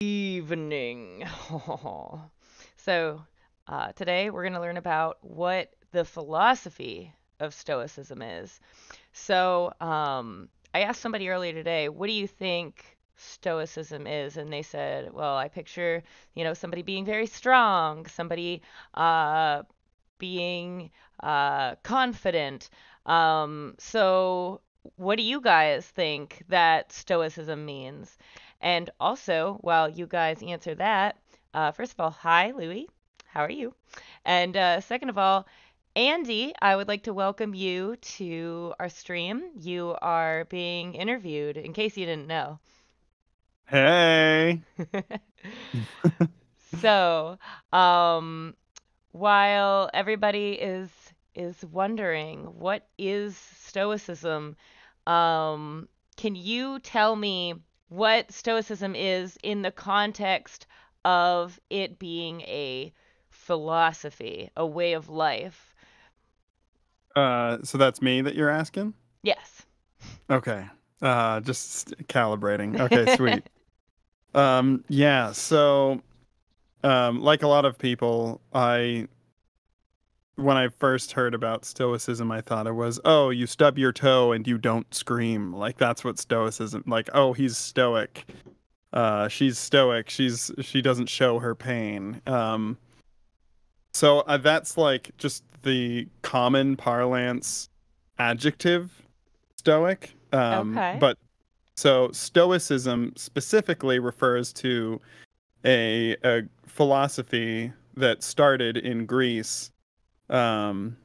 Evening. So, today we're going to learn about what the philosophy of Stoicism is. I asked somebody earlier today, what do you think Stoicism is? And they said, well, I picture, somebody being very strong, somebody uh, being confident. What do you guys think that Stoicism means? And also, while you guys answer that, first of all, hi, Louie. How are you? And second of all, Andy, I would like to welcome you to our stream. You are being interviewed, in case you didn't know. Hey. So, um, while everybody is wondering what is Stoicism, um, can you tell me what Stoicism is in the context of it being a philosophy, a way of life? So that's me that you're asking? Yes. Okay. Just calibrating. Okay, sweet. Yeah, so like a lot of people, when I first heard about stoicism, I thought it was, oh, you stub your toe and you don't scream. Like that's what stoicism, like, oh, he's stoic. She's stoic. She doesn't show her pain. So that's like just the common parlance adjective stoic. Okay. But so stoicism specifically refers to a philosophy that started in Greece, um,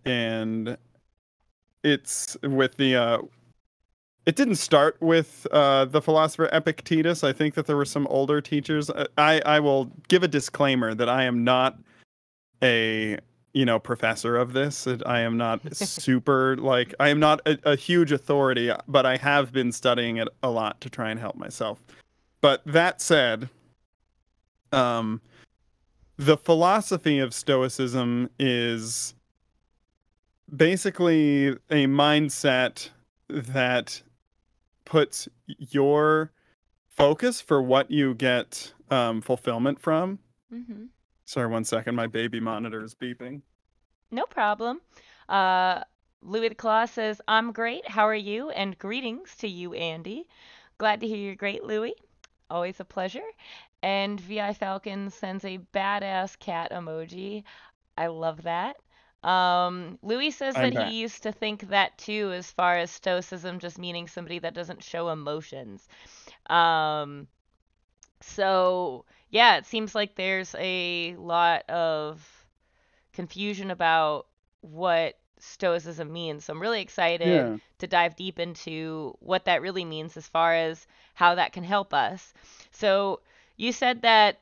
and it's with the it didn't start with the philosopher Epictetus. I think that there were some older teachers. I will give a disclaimer that I am not a professor of this. I am not super like I am not a huge authority, but I have been studying it a lot to try and help myself. But that said, um, the philosophy of Stoicism is basically a mindset that puts your focus for what you get fulfillment from. Mhm. Sorry, one second. My baby monitor is beeping. No problem. Uh, Louis the Claw says, I'm great. How are you? And greetings to you, Andy. Glad to hear you're great, Louis. Always a pleasure. And VI Falcon sends a badass cat emoji. I love that. Louis says I'm that back. he used to think that too, as far as stoicism just meaning somebody that doesn't show emotions. Um, yeah, it seems like there's a lot of confusion about what Stoicism means. So I'm really excited Yeah. to dive deep into what that really means as far as how that can help us. So you said that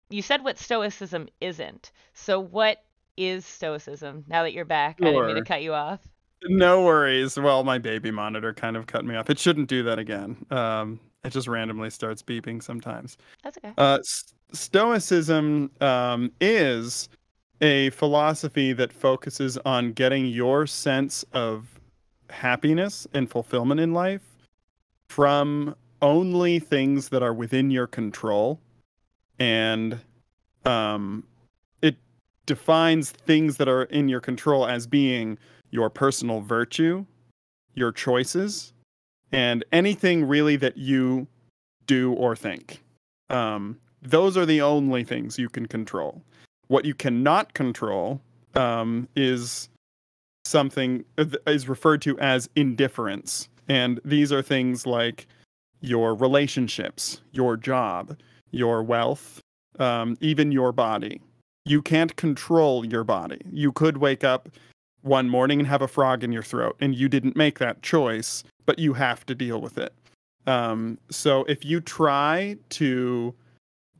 you said what Stoicism isn't. So what is Stoicism? Now that you're back, I didn't mean to Sure. cut you off. No worries. Well, my baby monitor kind of cut me off. It shouldn't do that again. It just randomly starts beeping sometimes. That's okay. Stoicism is a philosophy that focuses on getting your sense of happiness and fulfillment in life from only things that are within your control. And um, it defines things that are in your control as being your personal virtue, your choices, and anything really that you do or think. Those are the only things you can control. What you cannot control is something is referred to as indifference, and these are things like your relationships, your job, your wealth, even your body. You can't control your body. You could wake up one morning and have a frog in your throat, and you didn't make that choice, but you have to deal with it. So if you try to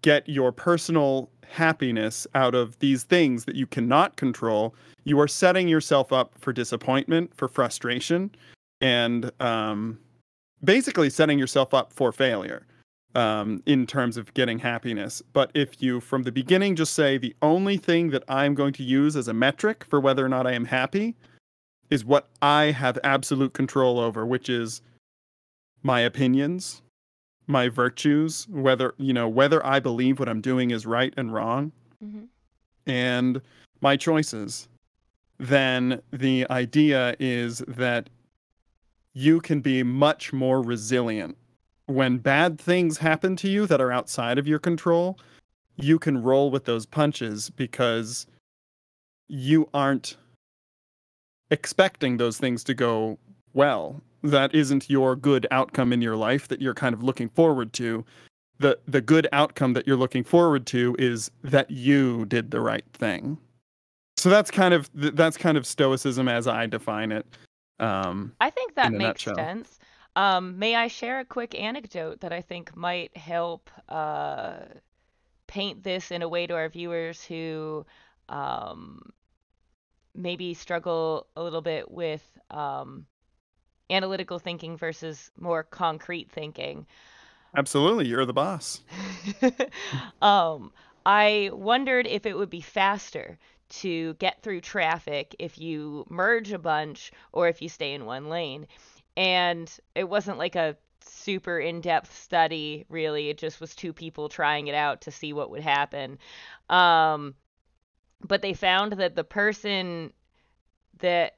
get your personal happiness out of these things that you cannot control, you are setting yourself up for disappointment, for frustration, and basically setting yourself up for failure in terms of getting happiness. But if you, from the beginning, just say the only thing that I'm going to use as a metric for whether or not I am happy is what I have absolute control over, which is my opinions, my virtues, whether I believe what I'm doing is right and wrong, Hmm. and my choices, then the idea is that you can be much more resilient. When bad things happen to you that are outside of your control, you can roll with those punches because you aren't expecting those things to go well. That isn't your good outcome in your life that you're kind of looking forward to. The good outcome that you're looking forward to is that you did the right thing. So that's kind of stoicism as I define it, I think in that a makes nutshell. sense. May I share a quick anecdote that I think might help paint this in a way to our viewers who um, maybe struggle a little bit with analytical thinking versus more concrete thinking. Absolutely, you're the boss. um, I wondered if it would be faster to get through traffic if you merge a bunch or if you stay in one lane. And it wasn't like a super in-depth study, really. It just was two people trying it out to see what would happen. Um, but they found that the person that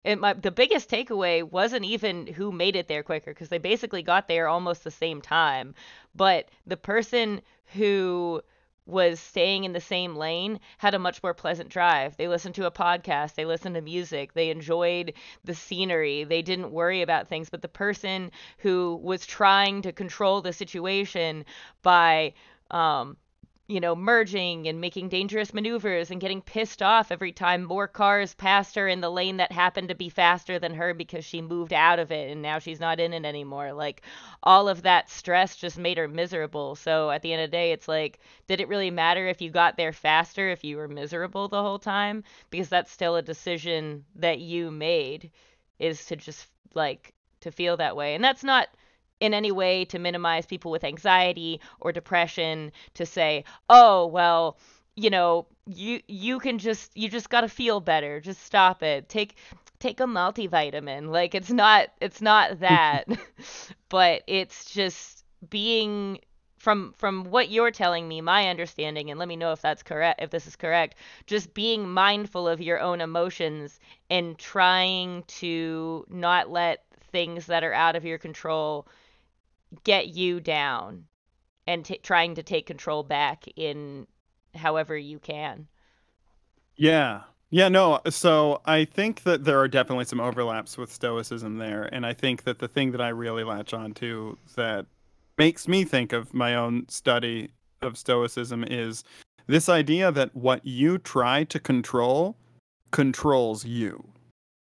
the biggest takeaway wasn't even who made it there quicker because they basically got there almost the same time. But the person who was staying in the same lane had a much more pleasant drive. They listened to a podcast, they listened to music, they enjoyed the scenery, they didn't worry about things. But the person who was trying to control the situation by um, merging and making dangerous maneuvers and getting pissed off every time more cars passed her in the lane that happened to be faster than her because she moved out of it and now she's not in it anymore. Like, all of that stress just made her miserable. So at the end of the day, it's like, did it really matter if you got there faster if you were miserable the whole time? Because that's still a decision that you made, is to just like to feel that way. And that's not in any way to minimize people with anxiety or depression, to say, "Oh, well, you just got to feel better. Just stop it. Take a multivitamin." Like, it's not that. But it's just being, from what you're telling me, my understanding, and let me know if that's correct, if this is correct, just being mindful of your own emotions and trying to not let things that are out of your control get you down, and trying to take control back in however you can. Yeah. Yeah, no. So I think that there are definitely some overlaps with Stoicism there. And I think that the thing that I really latch on to that makes me think of my own study of Stoicism is this idea that what you try to control controls you.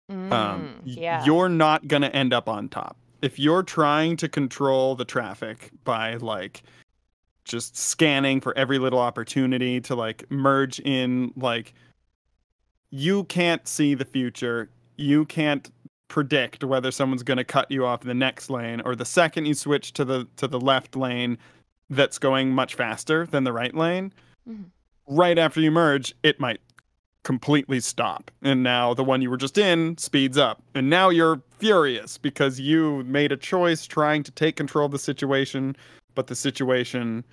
Yeah. You're not going to end up on top. If you're trying to control the traffic by like just scanning for every little opportunity to like merge in, like, you can't see the future. You can't predict whether someone's going to cut you off in the next lane, or the second you switch to the left lane that's going much faster than the right lane, Mhm. right after you merge, it might completely stop. And now the one you were just in speeds up. And now you're furious because you made a choice trying to take control of the situation, but the situation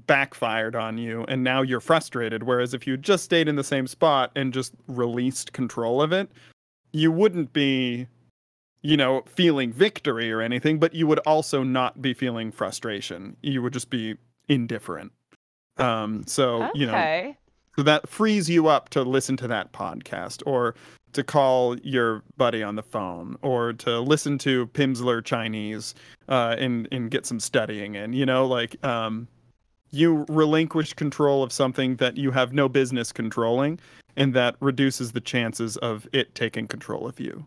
backfired on you and now you're frustrated. Whereas if you just stayed in the same spot and just released control of it, you wouldn't be, feeling victory or anything, but you would also not be feeling frustration. You would just be indifferent. So Okay. so that frees you up to listen to that podcast, or to call your buddy on the phone, or to listen to Pimsleur Chinese, and get some studying in. You relinquish control of something that you have no business controlling, and that reduces the chances of it taking control of you.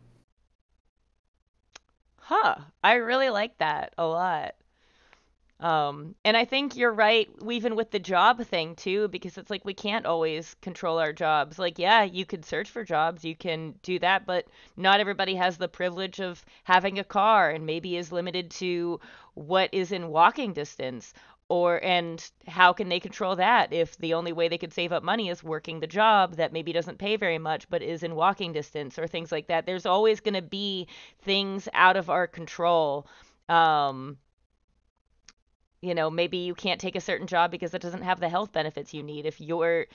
Huh. I really like that a lot. And I think you're right, even with the job thing too, because it's like we can't always control our jobs. Like, yeah, you could search for jobs, you can do that, but not everybody has the privilege of having a car and maybe is limited to what is in walking distance. And how can they control that if the only way they could save up money is working the job that maybe doesn't pay very much but is in walking distance, or things like that? There's always going to be things out of our control. Um, maybe you can't take a certain job because it doesn't have the health benefits you need. If you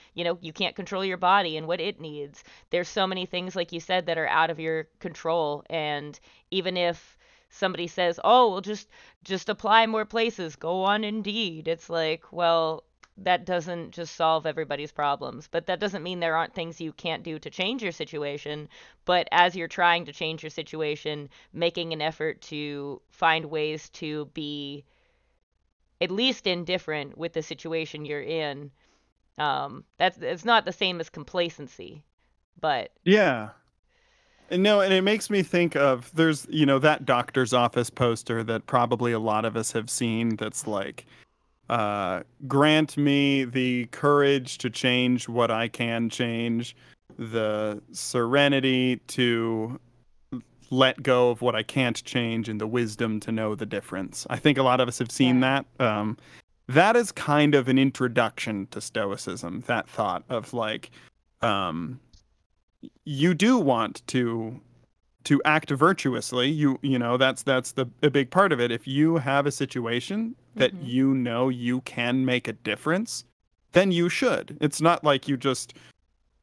can't control your body and what it needs. There's so many things, like you said, that are out of your control. And even if somebody says, "Oh, well, just apply more places, go on Indeed," it's like, well, that doesn't just solve everybody's problems. But that doesn't mean there aren't things you can't do to change your situation. But as you're trying to change your situation, making an effort to find ways to be at least indifferent with the situation you're in. That's it's not the same as complacency, but Yeah. And no, and it makes me think of there's, that doctor's office poster that probably a lot of us have seen that's like, grant me the courage to change what I can change, the serenity to let go of what I can't change, and the wisdom to know the difference. I think a lot of us have seen yeah. that. That is kind of an introduction to Stoicism, that thought of like, um, you do want to act virtuously. That's the a big part of it. If you have a situation that Mhm. you can make a difference, then you should. It's not like you just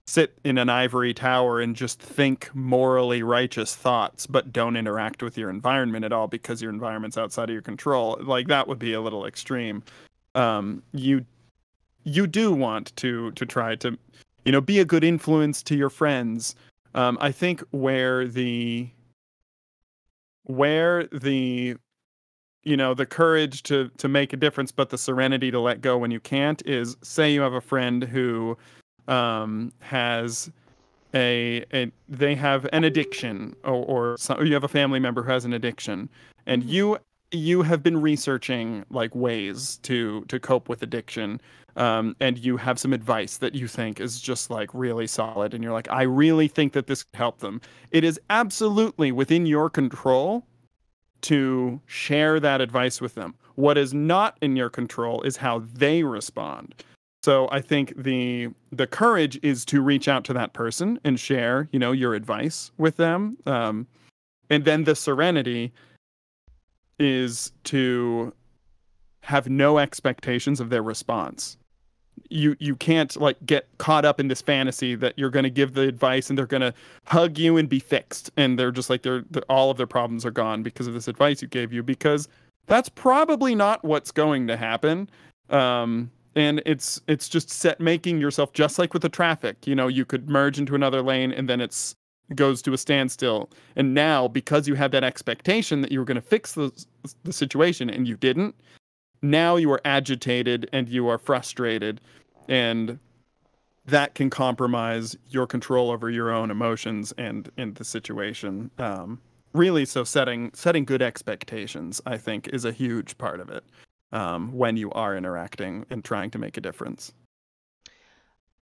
sit in an ivory tower and just think morally righteous thoughts but don't interact with your environment at all because your environment's outside of your control. Like that would be a little extreme. You do want to try to be a good influence to your friends. I think where the the courage to make a difference but the serenity to let go when you can't is, say you have a friend who has they have an addiction, or you have a family member who has an addiction, and Mhm. you have been researching like ways to cope with addiction, and you have some advice that you think is just like really solid, and you're like, I really think that this could help them. It is absolutely within your control to share that advice with them. What is not in your control is how they respond. So I think the courage is to reach out to that person and share, your advice with them. And then the serenity is to have no expectations of their response. You can't like get caught up in this fantasy that you're going to give the advice and they're going to hug you and be fixed, and they're just like they're all of their problems are gone because of this advice you gave you, because that's probably not what's going to happen. And it's just set making yourself, just like with the traffic, you could merge into another lane and then it's goes to a standstill, and now because you had that expectation that you were going to fix the situation and you didn't, now you are agitated and you are frustrated, and that can compromise your control over your own emotions and in the situation. Really, so setting good expectations, I think, is a huge part of it, when you are interacting and trying to make a difference.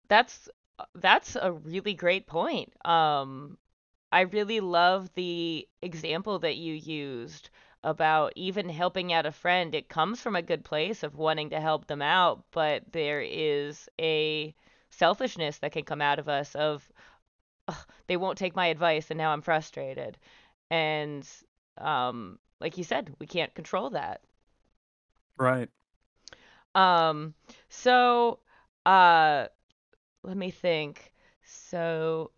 That's that's a really great point. I really love the example that you used about even helping out a friend. It comes from a good place of wanting to help them out, but there is a selfishness that can come out of us of, "Ugh, they won't take my advice and now I'm frustrated." And like you said, we can't control that. Right. Um, so uh let me think. So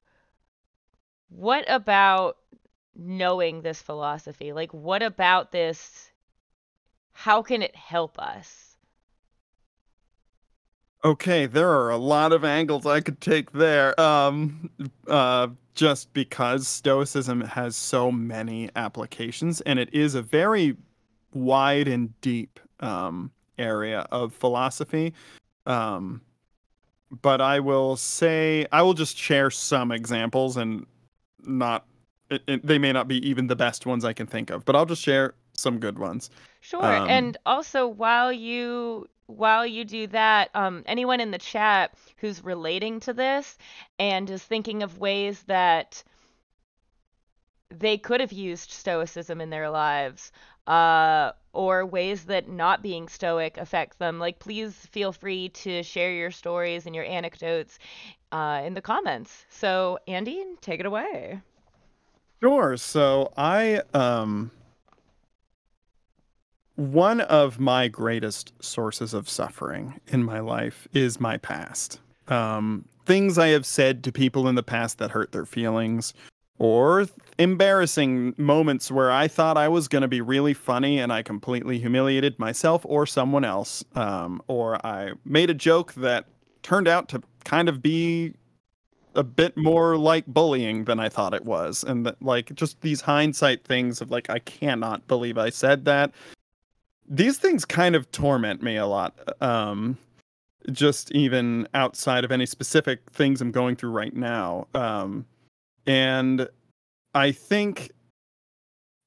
what about knowing this philosophy? Like, what about this? How can it help us? Okay, there are a lot of angles I could take there. Just because Stoicism has so many applications, and it is a very wide and deep area of philosophy. Um, but I will just share some examples, and not they may not be even the best ones I can think of, but I'll just share some good ones. Sure. Um, And also, while you do that, anyone in the chat who's relating to this and is thinking of ways that they could have used stoicism in their lives, or ways that not being stoic affects them, like, please feel free to share your stories and your anecdotes in the comments. So, Andy, take it away. sure. So I one of my greatest sources of suffering in my life is my past. Things I have said to people in the past that hurt their feelings, or embarrassing moments where I thought I was going to be really funny and I completely humiliated myself or someone else. Or I made a joke that turned out to kind of be a bit more like bullying than I thought it was. And that, like, just these hindsight things of like, I cannot believe I said that. These things kind of torment me a lot. Just even outside of any specific things I'm going through right now. And I think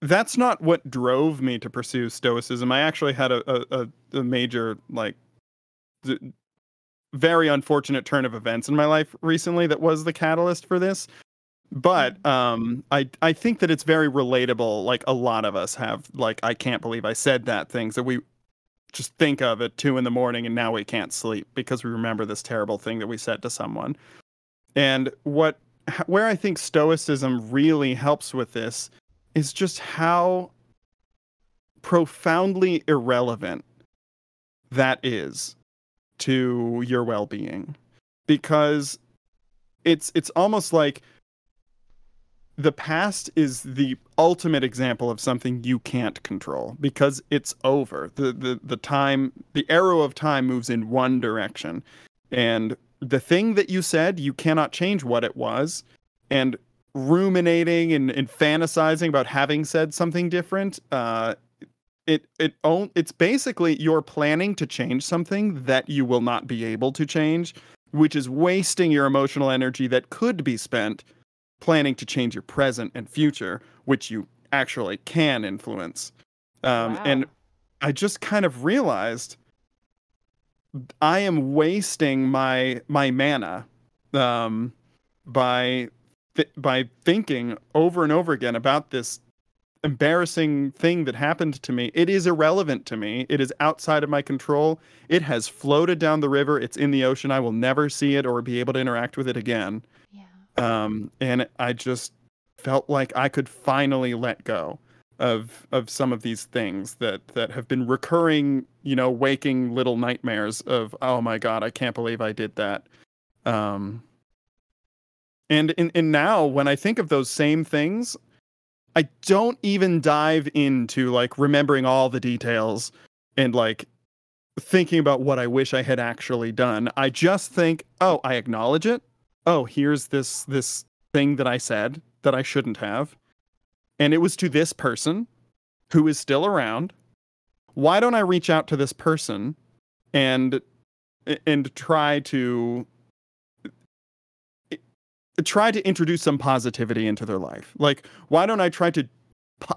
that's not what drove me to pursue Stoicism. I actually had a major, like, very unfortunate turn of events in my life recently that was the catalyst for this. But I think that it's very relatable. Like, a lot of us have, like, I can't believe I said that, things that we just think of at 2 a.m. and now we can't sleep because we remember this terrible thing that we said to someone. And where I think Stoicism really helps with this is just how profoundly irrelevant that is to your well-being, because it's almost like the past is the ultimate example of something you can't control because it's over. The arrow of time moves in one direction, and the thing that you said, you cannot change what it was. And ruminating and fantasizing about having said something different, it's basically you're planning to change something that you will not be able to change, which is wasting your emotional energy that could be spent planning to change your present and future, which you actually can influence. And Wow. I just kind of realized I am wasting my mana, um, by by thinking over and over again about this embarrassing thing that happened to me. It is irrelevant to me. It is outside of my control. It has floated down the river. It's in the ocean. I will never see it or be able to interact with it again. Yeah. And I just felt like I could finally let go of some of these things that have been recurring, waking little nightmares of, oh my God, I can't believe I did that. Um, and now when I think of those same things, I don't even dive into like remembering all the details and like thinking about what I wish I had actually done. I just think, oh, I acknowledge it. Oh, here's this thing that I said that I shouldn't have. And it was to this person who is still around. Why don't I reach out to this person and try to introduce some positivity into their life? Like, why don't I try to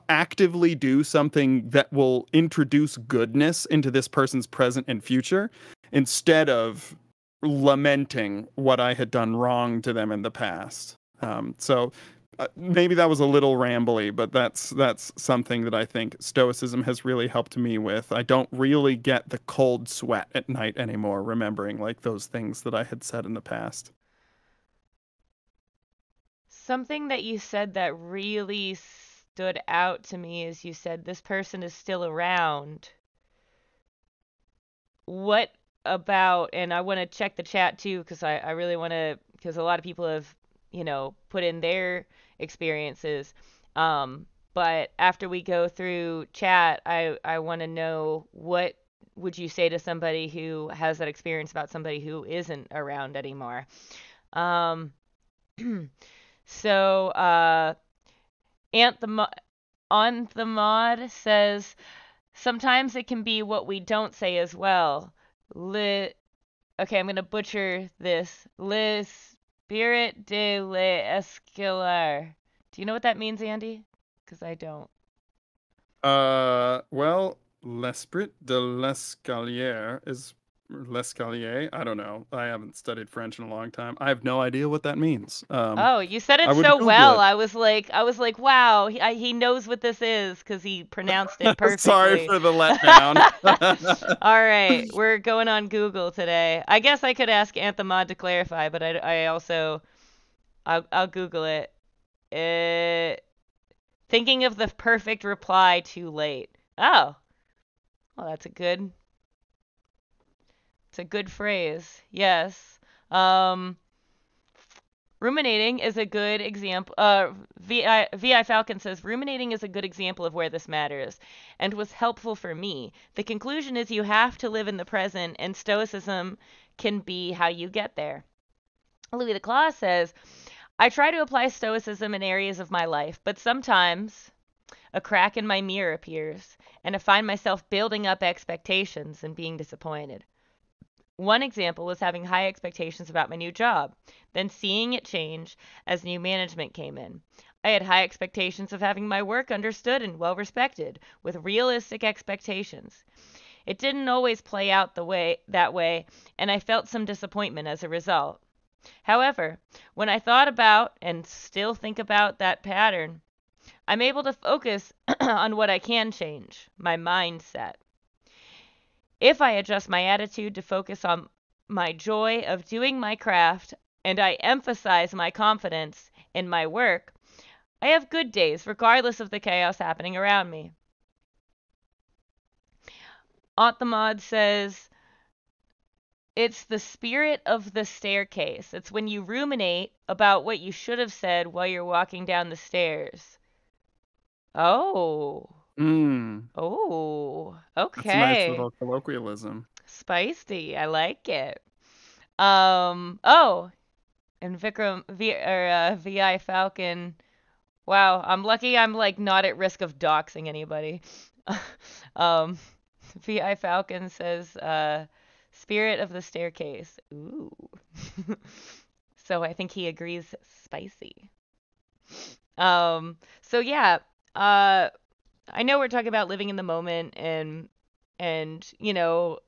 actively do something that will introduce goodness into this person's present and future instead of lamenting what I had done wrong to them in the past? So maybe that was a little rambly, but that's something that I think Stoicism has really helped me with. I don't really get the cold sweat at night anymore, remembering like those things that I had said in the past. Something that you said that really stood out to me is you said this person is still around. What about, and I want to check the chat too, because I really want to, because a lot of people have, put in their experiences. But after we go through chat, I want to know what would you say to somebody who has that experience about somebody who isn't around anymore. Um, so, Ant the Mo- on the mod says, sometimes it can be what we don't say as well. Le Okay, I'm gonna butcher this. Le Spirit de l'Escalar. Do you know what that means, Andy? Because I don't. Well, L'Esprit de l'Escalier is L'Escalier. I don't know. I haven't studied French in a long time. I have no idea what that means. Oh, you said I it would so Google well. it. I was like, wow, he knows what this is because he pronounced it Sorry perfectly. for the letdown. All right, we're going on Google today. I guess I could ask Anthemod to clarify, but I also I'll Google it. Uh, Thinking of the perfect reply too late. Oh, Well, it's a good phrase. Yes. Um, Ruminating is a good example. VI Falcon says ruminating is a good example of where this matters and was helpful for me. The conclusion is you have to live in the present, and Stoicism can be how you get there. Louis the Claw says, I try to apply Stoicism in areas of my life, but sometimes a crack in my mirror appears, and I find myself building up expectations and being disappointed. One example was having high expectations about my new job, then seeing it change as new management came in. I had high expectations of having my work understood and well respected, with realistic expectations. It didn't always play out that way, and I felt some disappointment as a result. However, when I thought about and still think about that pattern, I'm able to focus on what I can change, my mindset. If I adjust my attitude to focus on my joy of doing my craft and I emphasize my confidence in my work, I have good days regardless of the chaos happening around me. Aunt the Mod says, it's the spirit of the staircase. It's when you ruminate about what you should have said while you're walking down the stairs. Oh. Mm, Oh. that's a nice Okay. little colloquialism. Spicy. I like it. Oh, and VI Falcon. Wow, I'm lucky I'm like not at risk of doxing anybody. um, VI Falcon says, spirit of the staircase. Ooh. So I think he agrees spicy. So yeah, I know we're talking about living in the moment and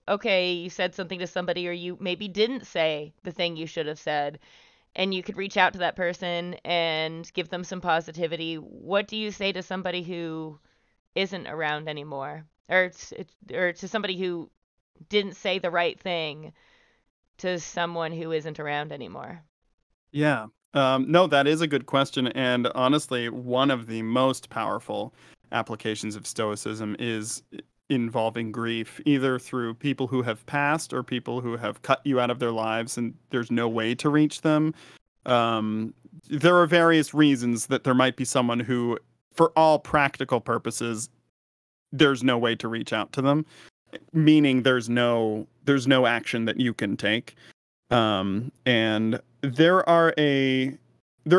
okay, you said something to somebody or you maybe didn't say the thing you should have said and you could reach out to that person and give them some positivity. What do you say to somebody who isn't around anymore, or to somebody who didn't say the right thing to someone who isn't around anymore? Yeah. No, that is a good question. And honestly, one of the most powerful applications of Stoicism is involving grief, either through people who have passed or people who have cut you out of their lives and there's no way to reach them. Um, there are various reasons that there might be someone who, for all practical purposes, there's no way to reach out to them, meaning there's no action that you can take. And there are a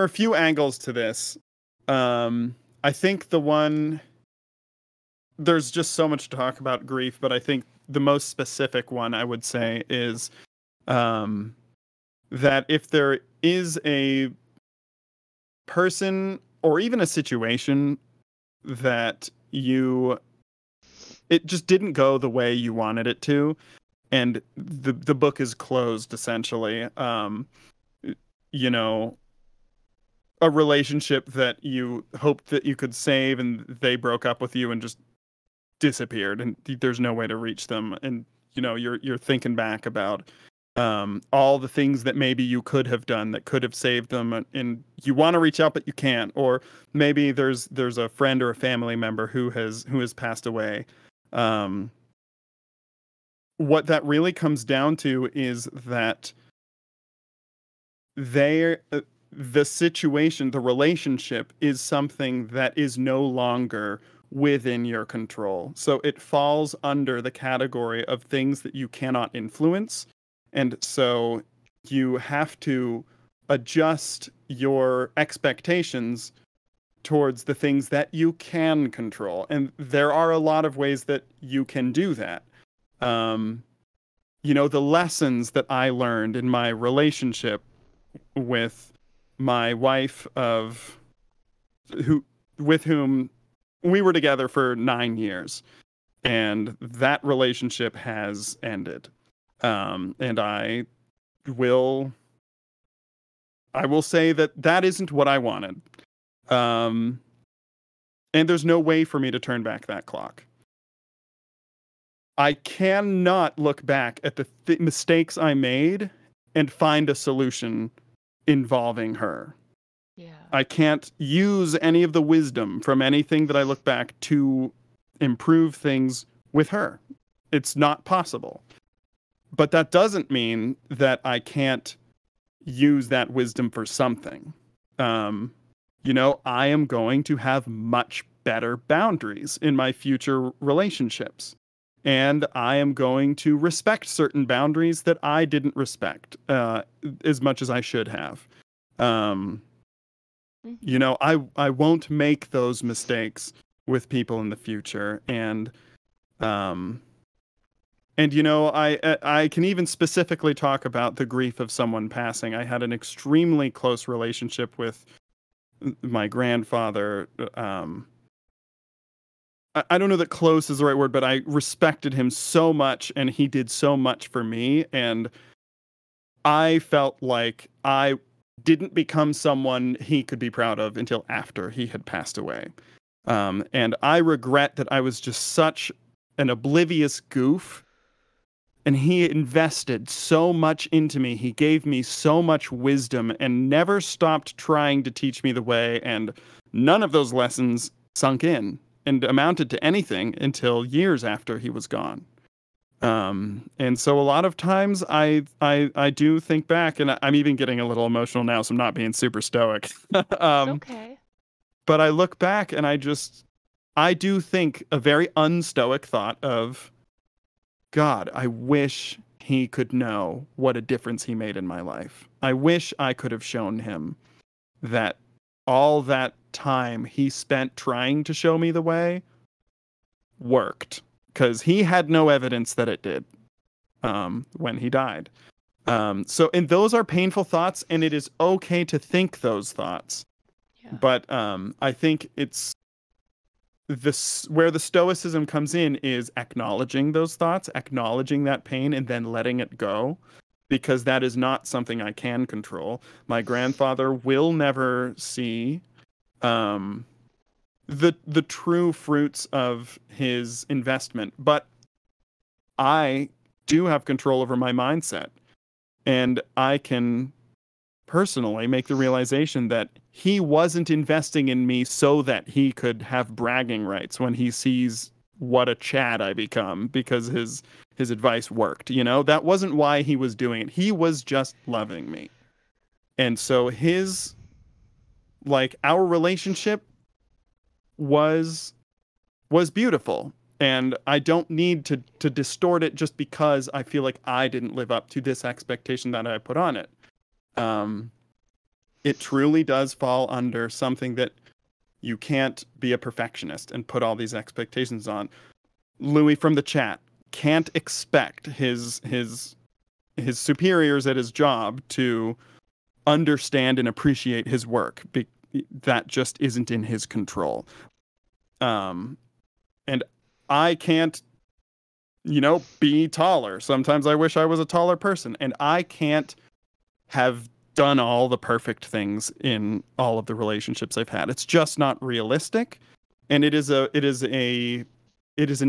few angles to this. I think there's just so much to talk about grief, but I think the most specific one I would say is um, that if there is a person or even a situation that it just didn't go the way you wanted it to, and the book is closed essentially. You know, a relationship that you hoped that you could save, and they broke up with you and just disappeared, and there's no way to reach them. And you're thinking back about all the things that maybe you could have done that could have saved them, and you want to reach out but you can't. Or maybe there's a friend or a family member who has passed away. Um, what that really comes down to is that they the situation, the relationship is something that is no longer within your control. So it falls under the category of things that you cannot influence. And so you have to adjust your expectations towards the things that you can control. And there are a lot of ways that you can do that. Um, the lessons that I learned in my relationship with my wife with whom we were together for 9 years, and that relationship has ended. And will I will say that isn't what I wanted. Um, and there's no way for me to turn back that clock. I cannot look back at the mistakes I made and find a solution involving her. Yeah. I can't use any of the wisdom from anything that I look back to improve things with her. it's not possible. But that doesn't mean that I can't use that wisdom for something. Um, I am going to have much better boundaries in my future relationships. And I am going to respect certain boundaries that I didn't respect as much as I should have. Um, Mhm. I won't make those mistakes with people in the future. Um, I can even specifically talk about the grief of someone passing. I had an extremely close relationship with my grandfather. I don't know that close is the right word, but I respected him so much and he did so much for me. And I felt like I didn't become someone he could be proud of until after he had passed away. And I regret that I was just such an oblivious goof. And he invested so much into me. He gave me so much wisdom and never stopped trying to teach me the way. And none of those lessons sunk in and amounted to anything until years after he was gone. And so a lot of times I do think back, and I'm even getting a little emotional now, so I'm not being super stoic. It's um, okay. but I look back and I do think a very unstoic thought of, God, I wish he could know what a difference he made in my life. I wish I could have shown him that all that time he spent trying to show me the way worked, because he had no evidence that it did when he died. And those are painful thoughts, and it is okay to think those thoughts. Yeah. But I think it's this where the stoicism comes in is acknowledging those thoughts, acknowledging that pain, and then letting it go, because that is not something I can control. My grandfather will never see um, the true fruits of his investment, but I do have control over my mindset, and I can personally make the realization that he wasn't investing in me so that he could have bragging rights when he sees what a Chad I become because his advice worked. That wasn't why he was doing it. He was just loving me. And so our relationship was beautiful. And I don't need to distort it just because I feel like I didn't live up to this expectation that I put on it. Um, it truly does fall under something that you can't be a perfectionist and put all these expectations on. Louis from the chat can't expect his superiors at his job to understand and appreciate his work. That just isn't in his control. Um, and I can't, be taller. Sometimes I wish I was a taller person, and I can't have done all the perfect things in all of the relationships I've had. It's just not realistic, and it is an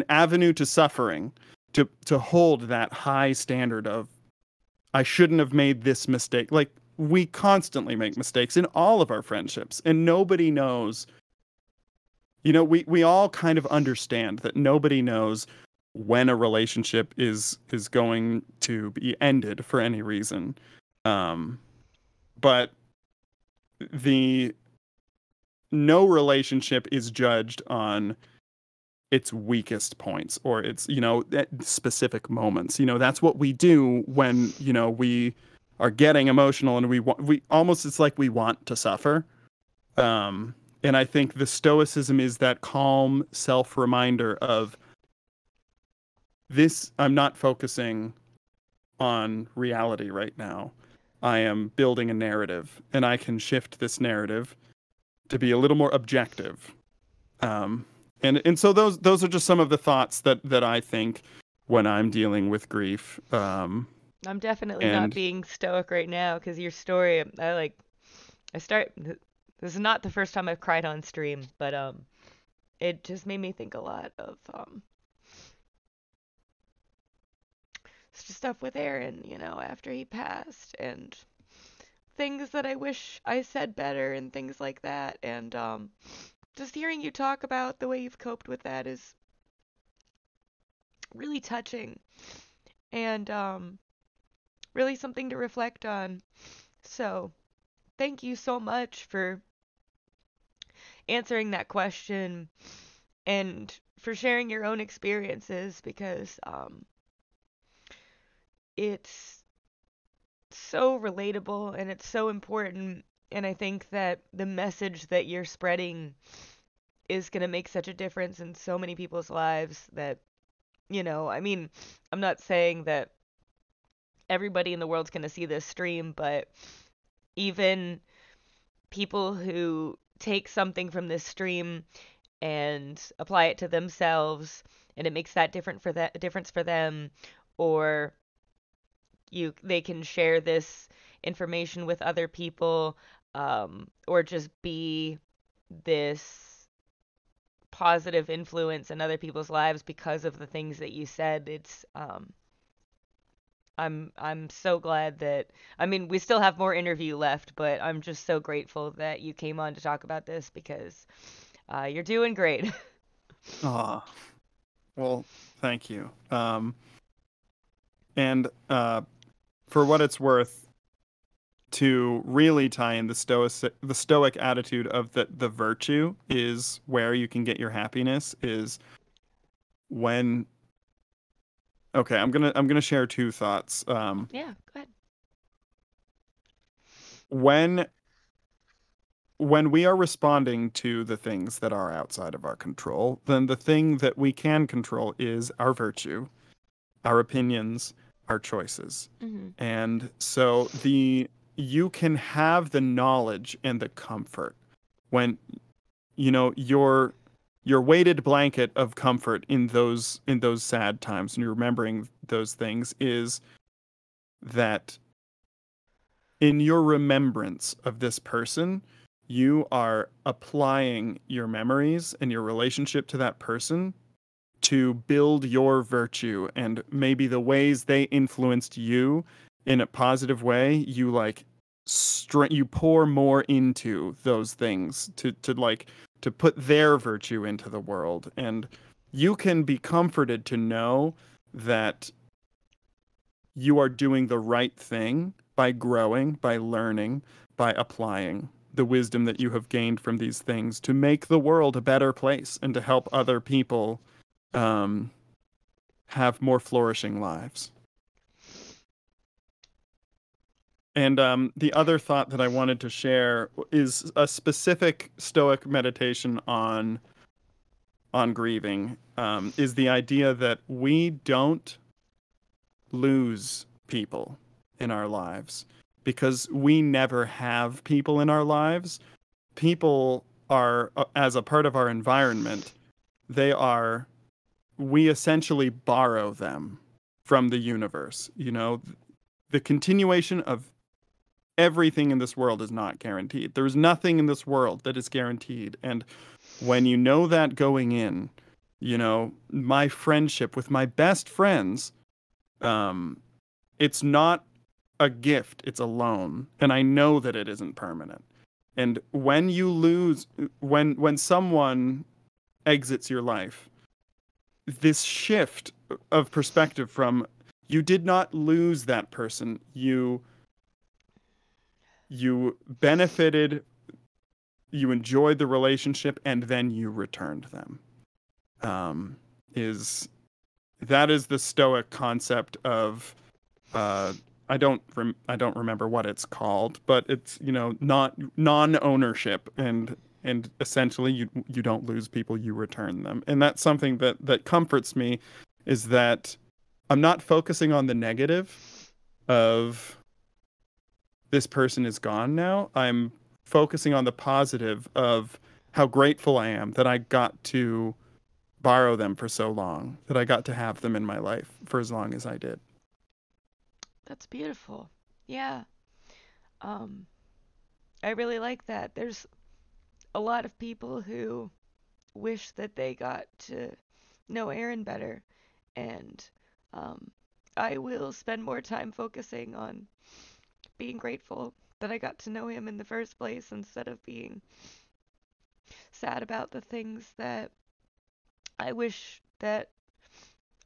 avenue to suffering to hold that high standard of I shouldn't have made this mistake. Like, we constantly make mistakes in all of our friendships, and nobody knows. We all kind of understand that nobody knows when a relationship is going to be ended for any reason. Um, but the no relationship is judged on its weakest points or its specific moments. That's what we do when we are getting emotional, and we almost, it's like we want to suffer. And I think the stoicism is that calm self reminder of this. I'm not focusing on reality right now. I am building a narrative, and I can shift this narrative to be a little more objective. Um, and so those are just some of the thoughts that I think when I'm dealing with grief. I'm definitely not And being stoic right now because your story, I start. This is not the first time I've cried on stream, but it just made me think a lot of stuff with Aaron, after he passed, and things that I wish I said better and things like that. And just hearing you talk about the way you've coped with that is really touching and really something to reflect on. So, thank you so much for answering that question and for sharing your own experiences because it's so relatable and it's so important. And I think that the message that you're spreading is going to make such a difference in so many people's lives that, I mean, I'm not saying that everybody in the world's going to see this stream, but even people who take something from this stream and apply it to themselves and it makes that difference for them, or they can share this information with other people, or just be this positive influence in other people's lives because of the things that you said. It's I'm so glad that, I mean, we still have more interview left, but I'm just so grateful that you came on to talk about this because you're doing great. Ah, well, thank you. And for what it's worth, to really tie in the stoic attitude of the virtue is where you can get your happiness is when okay, I'm gonna share two thoughts. Yeah, go ahead. When we are responding to the things that are outside of our control, then the thing that we can control is our virtue, our opinions, our choices. Mhm. And so you can have the knowledge and the comfort when your weighted blanket of comfort in those sad times and you're remembering those things is that in your remembrance of this person, you are applying your memories and your relationship to that person to build your virtue and maybe the ways they influenced you in a positive way, you like you pour more into those things to put their virtue into the world. And you can be comforted to know that you are doing the right thing by growing, by learning, by applying the wisdom that you have gained from these things to make the world a better place and to help other people um, have more flourishing lives. And the other thought that I wanted to share is a specific Stoic meditation on grieving. Is the idea that we don't lose people in our lives because we never have people in our lives. People are, as a part of our environment, they are, we essentially borrow them from the universe. The continuation of everything in this world is not guaranteed. There's nothing in this world that is guaranteed. And when you know that going in, my friendship with my best friends, um, it's not a gift, it's a loan. And I know that it isn't permanent. And when you lose, when someone exits your life, this shift of perspective from you did not lose that person, you benefited, you enjoyed the relationship, and then you returned them. Is that is the Stoic concept of uh, I don't remember what it's called, but it's not non-ownership and essentially you don't lose people, you return them, and that's something that comforts me, is that I'm not focusing on the negative of this person is gone now. I'm focusing on the positive of how grateful I am that I got to borrow them for so long, that I got to have them in my life for as long as I did. That's beautiful. Yeah. Um, I really like that. There's a lot of people who wish that they got to know Aaron better, and um, I will spend more time focusing on being grateful that I got to know him in the first place instead of being sad about the things that I wish that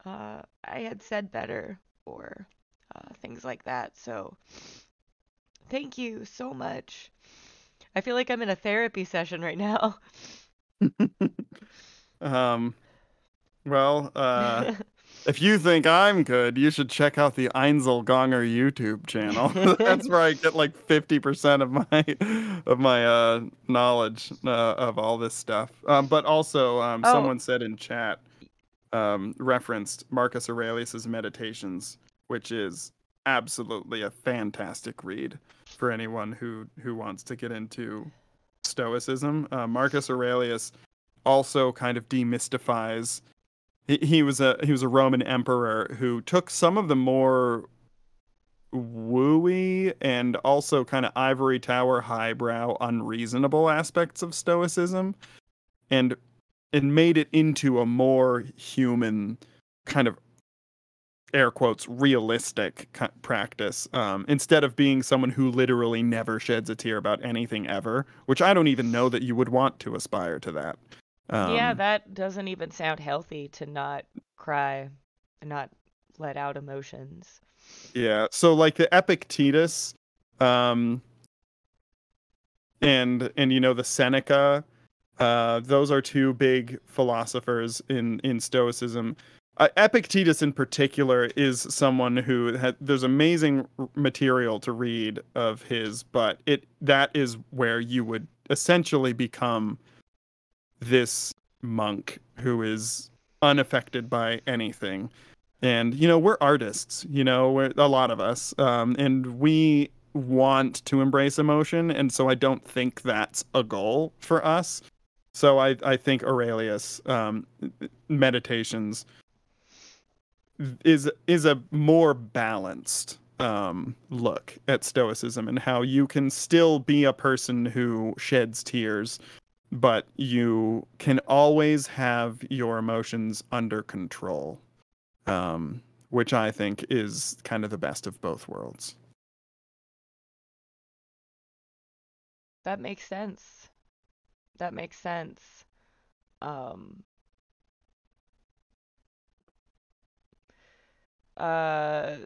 I had said better or things like that. So thank you so much. I feel like I'm in a therapy session right now. Um, well, if you think I'm good, you should check out the Einzelganger YouTube channel. That's where I get like 50% of my knowledge of all this stuff. But also, Oh, someone said in chat, referenced Marcus Aurelius's Meditations, which is absolutely a fantastic read for anyone who wants to get into Stoicism. Marcus Aurelius also kind of demystifies. He was a Roman emperor who took some of the more wooey and also kind of ivory tower highbrow unreasonable aspects of Stoicism and made it into a more human kind of air quotes realistic practice, instead of being someone who literally never sheds a tear about anything ever, which I don't even know that you would want to aspire to that. Yeah, um, that doesn't even sound healthy to not cry, not let out emotions. yeah, so like the Epictetus, um, and you know the Seneca, those are two big philosophers in Stoicism. Epictetus in particular is someone who had there's amazing material to read of his, but that is where you would essentially become this monk who is unaffected by anything. And you know, we're artists, you know, we're a lot of us, and we want to embrace emotion, and so I don't think that's a goal for us. So I think Aurelius, Meditations is a more balanced look at Stoicism and how you can still be a person who sheds tears, but you can always have your emotions under control, which I think is kind of the best of both worlds. That makes sense. That makes sense. Um, uh,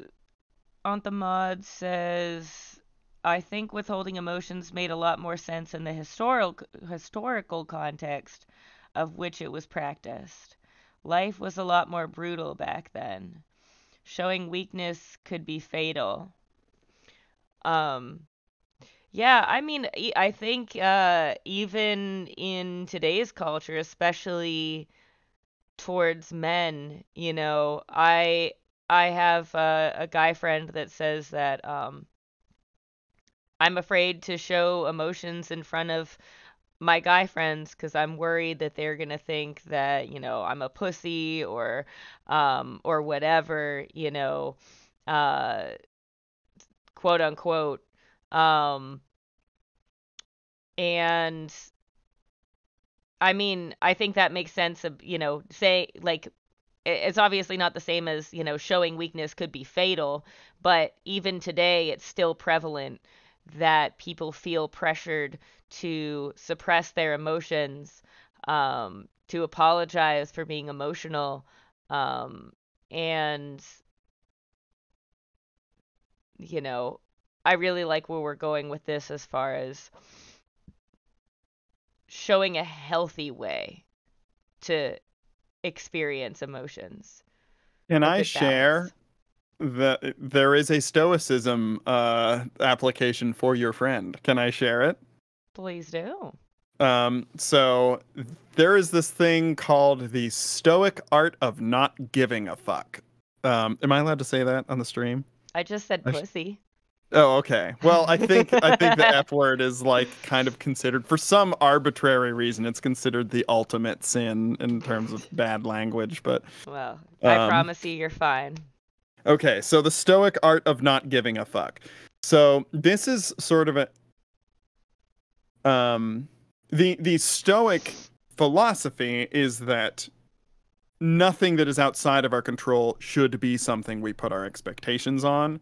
Aunt the Mod says, I think withholding emotions made a lot more sense in the historical context of which it was practiced. Life was a lot more brutal back then. Showing weakness could be fatal. Um, yeah, I mean, I think even in today's culture, especially towards men, I have a guy friend that says that I'm afraid to show emotions in front of my guy friends because I'm worried that they're gonna think that, I'm a pussy or whatever, uh, quote unquote. Um, and I mean, I think that makes sense of, say like it's obviously not the same as, showing weakness could be fatal, but even today it's still prevalent that people feel pressured to suppress their emotions, to apologize for being emotional, um, and, you know, I really like where we're going with this as far as showing a healthy way to experience emotions. Can A I good share balance. that there is a Stoicism application for your friend? Can I share it? Please do. So there is this thing called the Stoic art of not giving a fuck. Am I allowed to say that on the stream? I just said I sh- pussy. oh, okay. Well, I think the F word is like kind of considered for some arbitrary reason. It's considered the ultimate sin in terms of bad language. But Well, I um, promise you you're fine. okay. So the Stoic art of not giving a fuck. So this is sort of a um, the Stoic philosophy is that nothing that is outside of our control should be something we put our expectations on,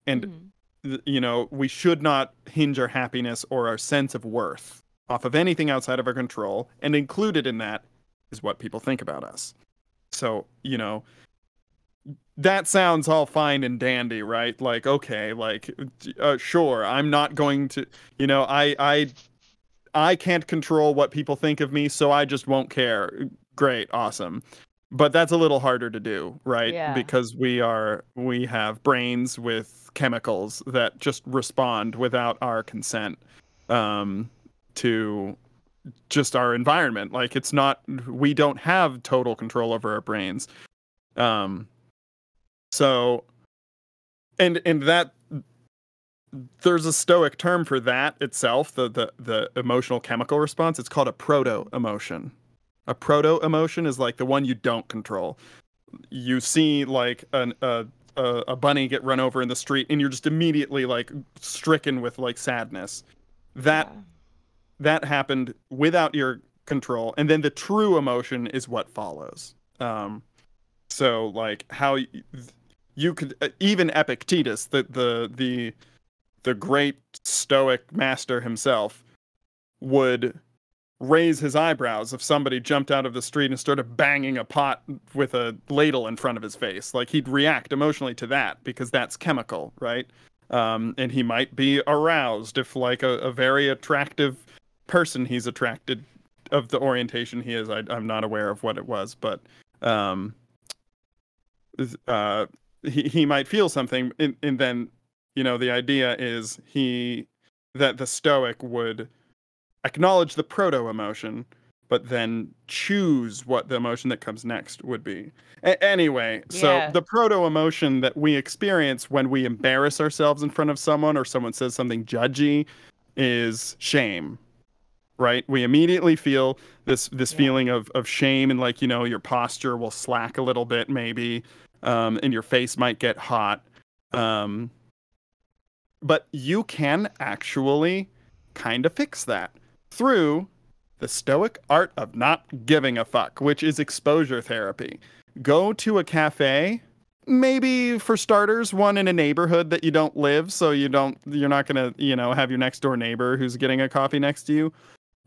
and Hmm. we should not hinge our happiness or our sense of worth off of anything outside of our control, and included in that is what people think about us. So that sounds all fine and dandy, right? Like, okay, like, sure, I'm not going to, I can't control what people think of me, so I just won't care. Great, awesome. But that's a little harder to do, right? Yeah. Because we have brains with chemicals that just respond without our consent um, to just our environment. Like it's not we don't have total control over our brains. Um, so and that there's a stoic term for that itself, the emotional chemical response. It's called a proto emotion. A proto emotion is like the one you don't control. You see like a bunny get run over in the street, and you're just immediately like stricken with like sadness. That Yeah. that happened without your control, and then the true emotion is what follows. So like how you could even Epictetus, the great Stoic master himself, would raise his eyebrows if somebody jumped out of the street and started banging a pot with a ladle in front of his face. Like he'd react emotionally to that because that's chemical, right? And he might be aroused if like a very attractive person he's attracted of the orientation he is. I'm not aware of what it was, but um, he might feel something, and then the idea is that the Stoic would acknowledge the proto emotion, but then choose what the emotion that comes next would be. Anyway, so Yeah. the proto emotion that we experience when we embarrass ourselves in front of someone or someone says something judgy is shame. Right? We immediately feel this Yeah. feeling of shame, and like, your posture will slack a little bit maybe, and your face might get hot. Um, but you can actually kind of fix that through the Stoic art of not giving a fuck, which is exposure therapy. Go to a cafe, maybe for starters, one in a neighborhood that you don't live, so you're not gonna, have your next door neighbor who's getting a coffee next to you.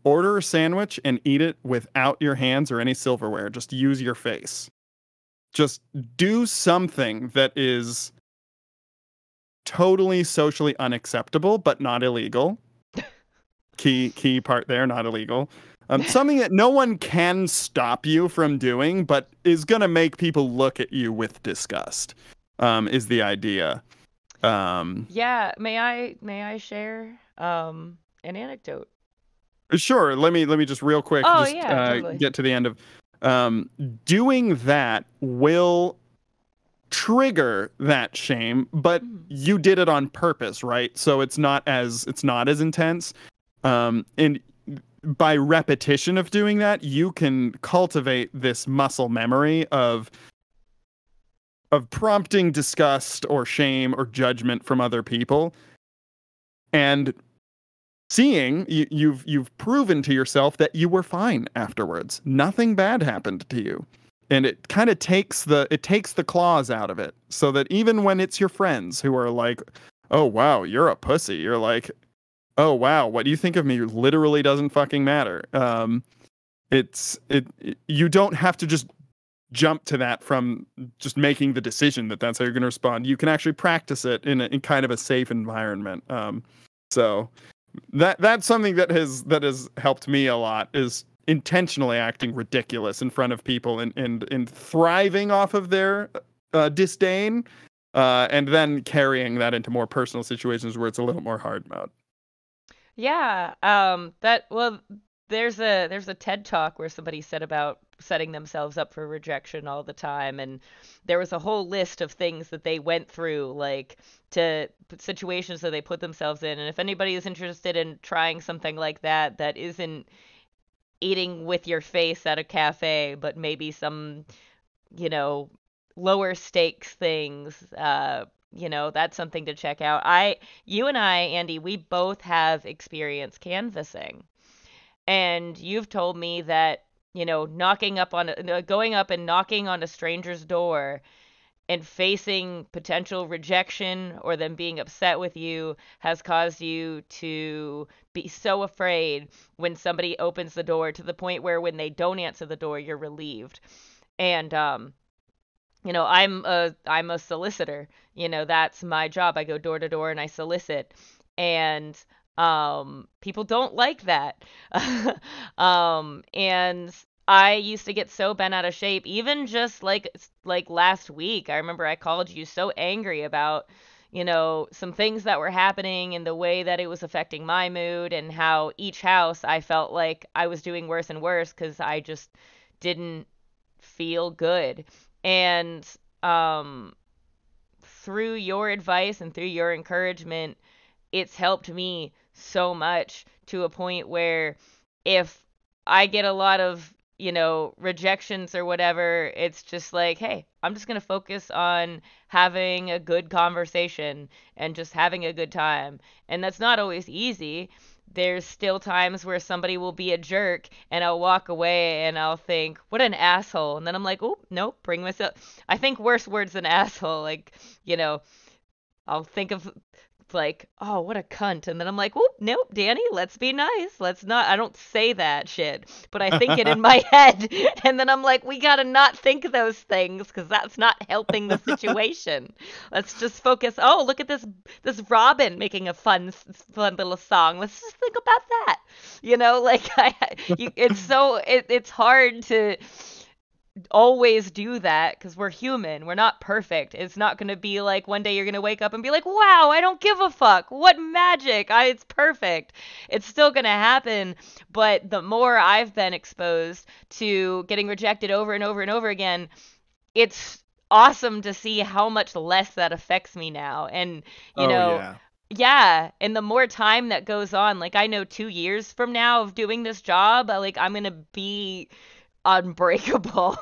Order a sandwich and eat it without your hands or any silverware. Just use your face. Just do something that is totally socially unacceptable, but not illegal. Key part there, not illegal. Something that no one can stop you from doing, but is gonna make people look at you with disgust. Is the idea. Yeah, may I share an anecdote? Sure. Let me just real quick Oh, just yeah, totally. get to the end of doing that will trigger that shame, but Mhm. you did it on purpose, right? So it's not as intense. And by repetition of doing that, you can cultivate this muscle memory of prompting disgust or shame or judgment from other people, and seeing you've proven to yourself that you were fine afterwards. Nothing bad happened to you. And it kind of takes the claws out of it, so that even when it's your friends who are like, "Oh wow, you're a pussy," you're like, "Oh wow, what do you think of me literally doesn't fucking matter." You don't have to just jump to that from just making the decision that that's how you're going to respond. You can actually practice it in kind of a safe environment. So that's something that has helped me a lot, is intentionally acting ridiculous in front of people, and thriving off of their disdain, and then carrying that into more personal situations where it's a little more hard mode. Yeah, there's a TED talk where somebody said about setting themselves up for rejection all the time, and there was a whole list of things that they went through, like to situations that they put themselves in. And if anybody is interested in trying something like that, that isn't eating with your face at a cafe, but maybe some, you know, lower stakes things, that's something to check out. You and I, Andy, we both have experience canvassing. And you've told me that, going up and knocking on a stranger's door and facing potential rejection or them being upset with you has caused you to be so afraid when somebody opens the door, to the point where when they don't answer the door, you're relieved. And I'm a solicitor. That's my job. I go door to door and I solicit. And people don't like that. And I used to get so bent out of shape, even just like last week. I remember I called you so angry about, some things that were happening and the way that it was affecting my mood, and how each house I felt like I was doing worse and worse because I just didn't feel good. And um, through your advice and through your encouragement, it's helped me so much, to a point where if I get a lot of, rejections or whatever, it's just like, hey, I'm just going to focus on having a good conversation and just having a good time. And that's not always easy. There's still times where somebody will be a jerk and I'll walk away and I'll think, what an asshole. And then I'm like, oh, nope, bring myself. I think worse words than asshole. Like, you know, I'll think of like, oh, what a cunt. And then I'm like, oh, nope, Danny, let's be nice. Let's not, I don't say that shit, but I think it in my head. And then I'm like, we gotta not think those things because that's not helping the situation. Let's just focus. Oh, look at this Robin making a fun little song. Let's just think about that. Like it's hard to always do that because we're human. We're not perfect. It's not going to be like one day you're going to wake up and be like, wow, I don't give a fuck. What magic. It's perfect. It's still going to happen. But the more I've been exposed to getting rejected over and over and over again, it's awesome to see how much less that affects me now. And, you Oh know, yeah. yeah, and the more time that goes on, like I know 2 years from now of doing this job, like I'm gonna be unbreakable.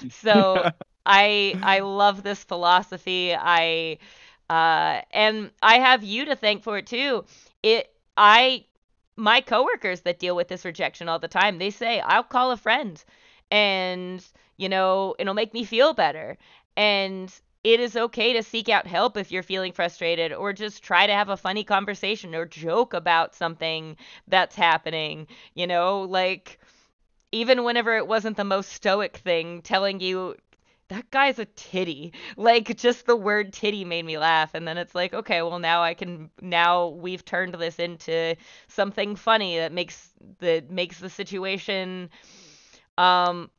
So I love this philosophy. And I have you to thank for it too. It I My coworkers that deal with this rejection all the time, they say I'll call a friend and it'll make me feel better. And it is okay to seek out help if you're feeling frustrated, or just try to have a funny conversation or joke about something that's happening, like even whenever it wasn't the most stoic thing, telling you that guy's a titty. Like just the word titty made me laugh, and then it's like, okay, well now we've turned this into something funny that makes the situation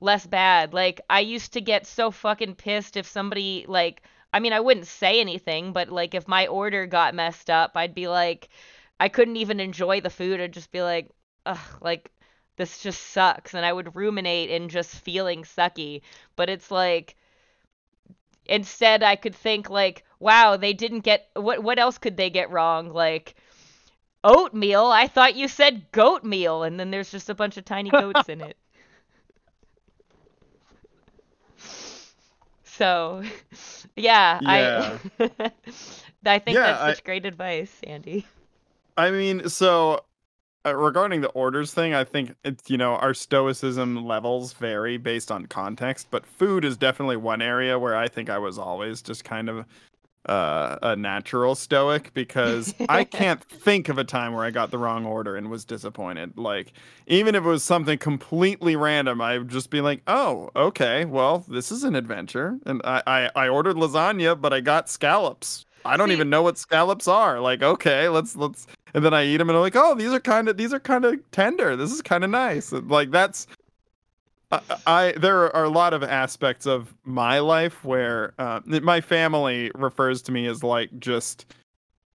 less bad. Like I used to get so fucking pissed if somebody like, I mean, I wouldn't say anything, but like if my order got messed up, I'd be like, I couldn't even enjoy the food. I'd just be like, ugh, like this just sucks, and I would ruminate in just feeling sucky. But it's like, instead I could think like, wow, they didn't get, what else could they get wrong? Like oatmeal, I thought you said goat meal, and then there's just a bunch of tiny goats in it. So, yeah, I Yeah. I think Yeah, that's such great advice, Andy. I mean, so regarding the orders thing, I think it's, our stoicism levels vary based on context, but food is definitely one area where I think I was always just kind of a natural stoic, because I can't think of a time where I got the wrong order and was disappointed. Like, even if it was something completely random, I would just be like, oh, okay, well, this is an adventure. And I ordered lasagna, but I got scallops. I don't See, even know what scallops are. Like, okay, let's and then I eat them and I'm like, oh, these are kind of tender. This is kind of nice. Like that's there are a lot of aspects of my life where my family refers to me as like just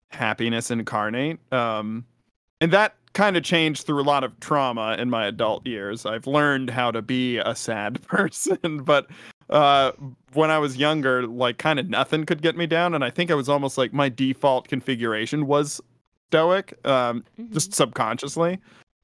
happiness incarnate. And that kind of changed through a lot of trauma in my adult years. I've learned how to be a sad person, but uh, when I was younger, like kind of nothing could get me down, and I think I was almost like my default configuration was stoic, hmm just subconsciously.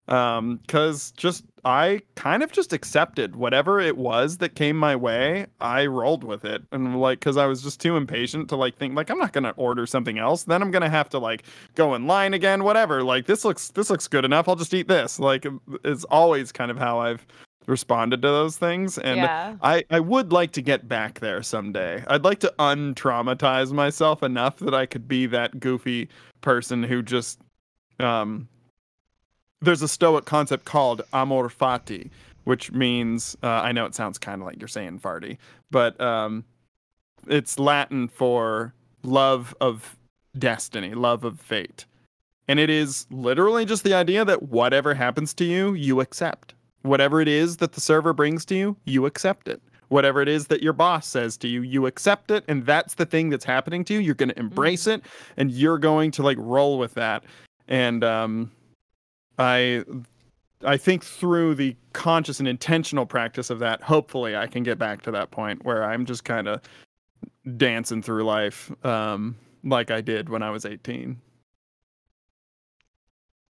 Cause just I kind of just accepted whatever it was that came my way. I rolled with it, and like, cause I was just too impatient to like think like I'm not gonna order something else. Then I'm gonna have to like go in line again, whatever. Like this looks good enough. I'll just eat this. Like it's always kind of how I've responded to those things, and Yeah. I would like to get back there someday. I'd like to untraumatize myself enough that I could be that goofy person who just um there's a Stoic concept called amor fati, which means I know it sounds kind of like you're saying farty, but it's Latin for love of destiny, love of fate. And it is literally just the idea that whatever happens to you, you accept. Whatever it is that the server brings to you, you accept it. Whatever it is that your boss says to you, you accept it. And that's the thing that's happening to you. You're going to embrace it, and you're going to like roll with that. And I think through the conscious and intentional practice of that, hopefully I can get back to that point where I'm just kind of dancing through life like I did when I was 18.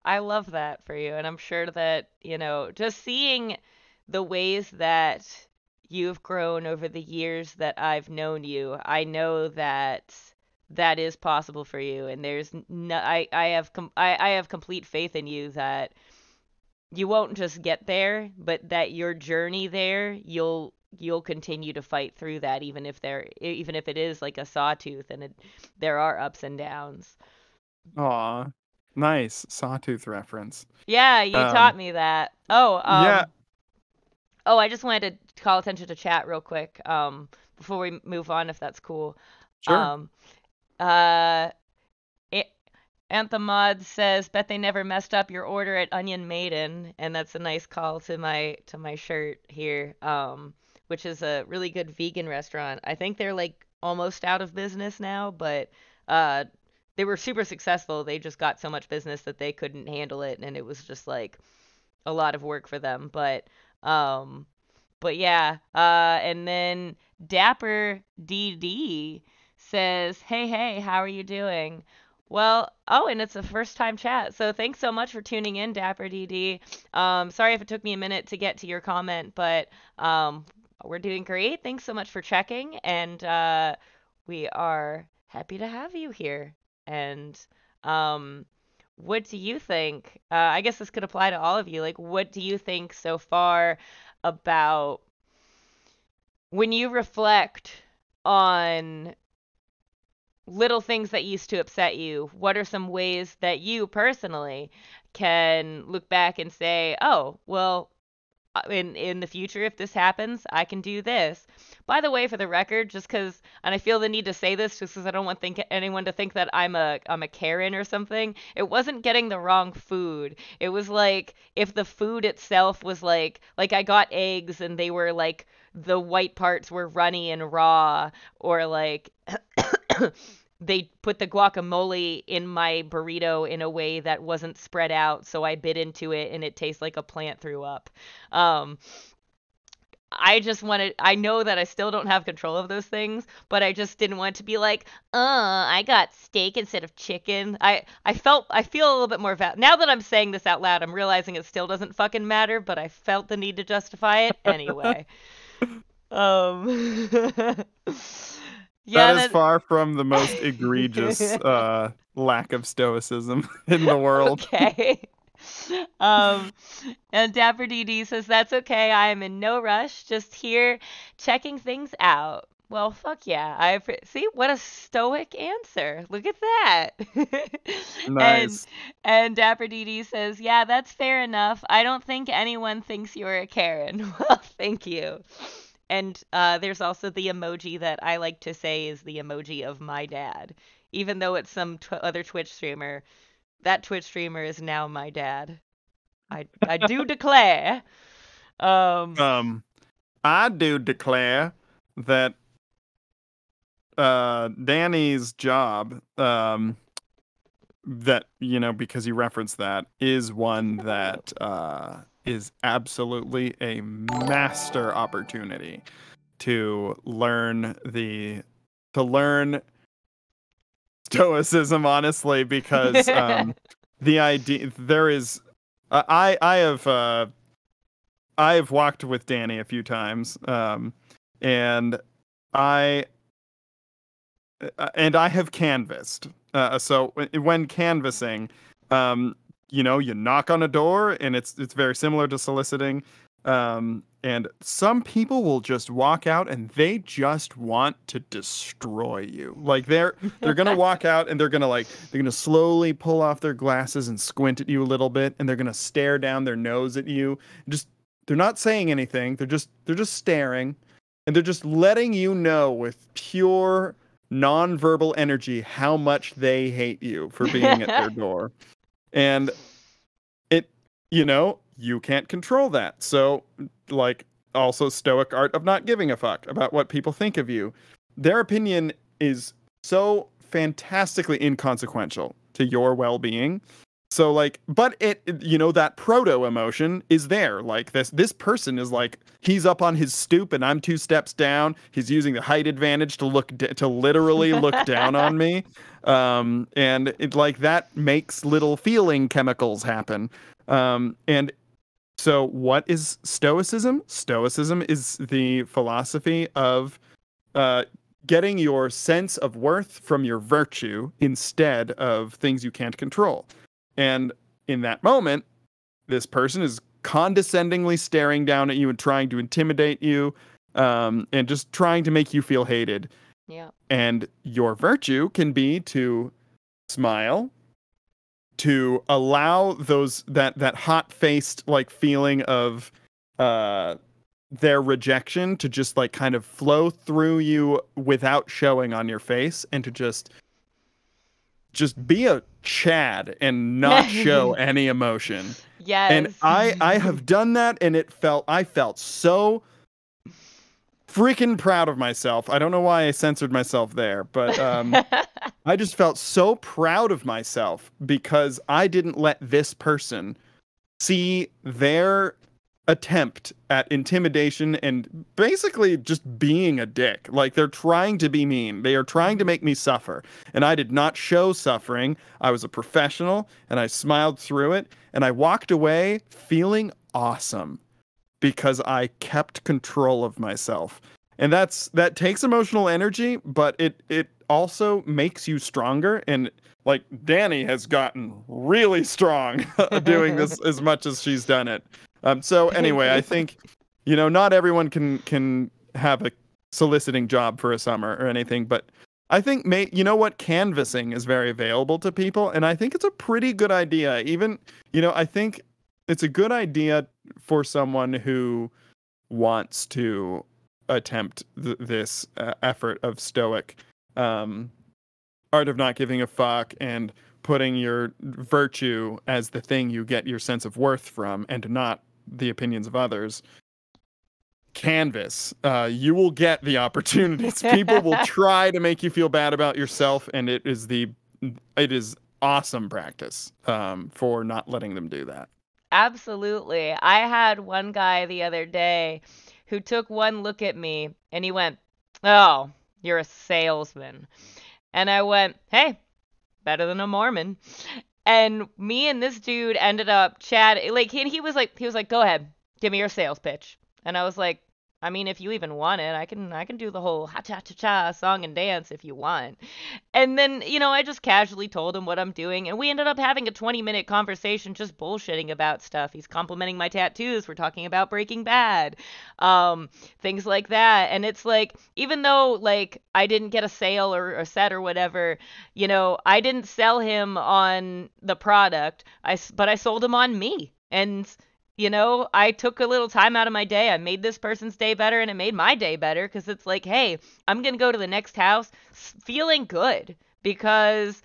I love that for you, and I'm sure that, just seeing the ways that you've grown over the years that I've known you, I know that that is possible for you, and there's no, I have complete faith in you that you won't just get there, but that your journey there, you'll continue to fight through that, even if it is like a sawtooth and there are ups and downs. Aw, nice Sawtooth reference. Yeah, you taught me that. Yeah, I just wanted to call attention to chat real quick, before we move on, if that's cool. sure. Um, uh, Anthemod says, "Bet they never messed up your order at Onion Maiden," and that's a nice call to my shirt here, which is a really good vegan restaurant. I think they're like almost out of business now, but uh, they were super successful. They just got so much business that they couldn't handle it, and it was just like a lot of work for them. Um, but yeah, and then Dapper DD says, "Hey, how are you doing?" Well, and it's a first time chat. So thanks so much for tuning in, Dapper DD. Sorry if it took me a minute to get to your comment, but we're doing great. Thanks so much for checking, and we are happy to have you here. And um, what do you think? I guess this could apply to all of you. Like, what do you think so far about when you reflect on little things that used to upset you? What are some ways that you personally can look back and say, "Oh, well, in the future, if this happens, I can do this." By the way, for the record, just because, and I feel the need to say this, just because I don't want anyone to think that I'm a Karen or something. It wasn't getting the wrong food. It was like if the food itself was like I got eggs and they were like the white parts were runny and raw, or like they put the guacamole in my burrito in a way that wasn't spread out, so I bit into it and it tastes like a plant threw up. Um, I know that I still don't have control of those things, but I just didn't want to be like, I got steak instead of chicken. I feel a little bit more now that I'm saying this out loud, I'm realizing it still doesn't fucking matter, but I felt the need to justify it anyway. Um, yeah, That is far from the most egregious lack of stoicism in the world. Okay. Um, and Dapper DD says, "That's okay. I am in no rush. Just here checking things out." Well, fuck yeah. See what a stoic answer. Look at that. and Nice. and Dapper DD says, "Yeah, that's fair enough. I don't think anyone thinks you're a Karen." Well, thank you. And there's also the emoji that I like to say is the emoji of my dad. Even though it's some other Twitch streamer, that Twitch streamer is now my dad. I do declare. I do declare that Danny's job, that, because you referenced that, is one that is absolutely a master opportunity to learn stoicism, honestly, because the idea there is I have walked with Danny a few times, and I have canvassed. So when canvassing, you knock on a door, and it's very similar to soliciting. And some people will just walk out and they just want to destroy you. Like they're gonna walk out and they're gonna slowly pull off their glasses and squint at you a little bit, and they're gonna stare down their nose at you. They're not saying anything. They're just staring. and they're just letting you know with pure nonverbal energy how much they hate you for being at their door. And it, you can't control that. So, like, also Stoic art of not giving a fuck about what people think of you. Their opinion is so fantastically inconsequential to your well-being. So, like, but that proto emotion is there. Like, this person is like, he's up on his stoop and I'm 2 steps down. He's using the height advantage to literally look down on me. And it, like, that makes little feeling chemicals happen. And so what is Stoicism? Stoicism is the philosophy of getting your sense of worth from your virtue instead of things you can't control. And in that moment, this person is condescendingly staring down at you and trying to intimidate you, and just trying to make you feel hated. Yeah. And your virtue can be to smile, to allow that hot-faced like feeling of their rejection to just like kind of flow through you without showing on your face, and to just be a Chad and not show any emotion. Yes. And I have done that, and I felt so freaking proud of myself. I don't know why I censored myself there, but I just felt so proud of myself because I didn't let this person see their attempt at intimidation and basically just being a dick. Like, they're trying to be mean. They are trying to make me suffer. And I did not show suffering. I was a professional, and I smiled through it, and I walked away feeling awesome because I kept control of myself. And that takes emotional energy, but it also makes you stronger. And like, Danny has gotten really strong doing this as much as she's done it. So anyway, I think, not everyone can have a soliciting job for a summer or anything, but I think canvassing is very available to people, and I think it's a pretty good idea. Even, I think it's a good idea for someone who wants to attempt this effort of Stoic art of not giving a fuck and putting your virtue as the thing you get your sense of worth from, and not the opinions of others. Canvas. You will get the opportunities. People will try to make you feel bad about yourself, and it is awesome practice for not letting them do that. Absolutely. I had one guy the other day who took one look at me and he went, "Oh, you're a salesman." And I went, "Hey, better than a Mormon." And me and this dude ended up chatting. Like, he was like, "Go ahead, give me your sales pitch." And I was like, "I mean, if you even want it, I can do the whole ha cha cha cha song and dance if you want." And then, I just casually told him what I'm doing, and we ended up having a 20-minute conversation just bullshitting about stuff. He's complimenting my tattoos. We're talking about Breaking Bad, things like that. And it's like, even though like I didn't get a sale or a set or whatever, I didn't sell him on the product. But I sold him on me. And I took a little time out of my day. I made this person's day better, and it made my day better, because it's like, hey, I'm going to go to the next house feeling good, because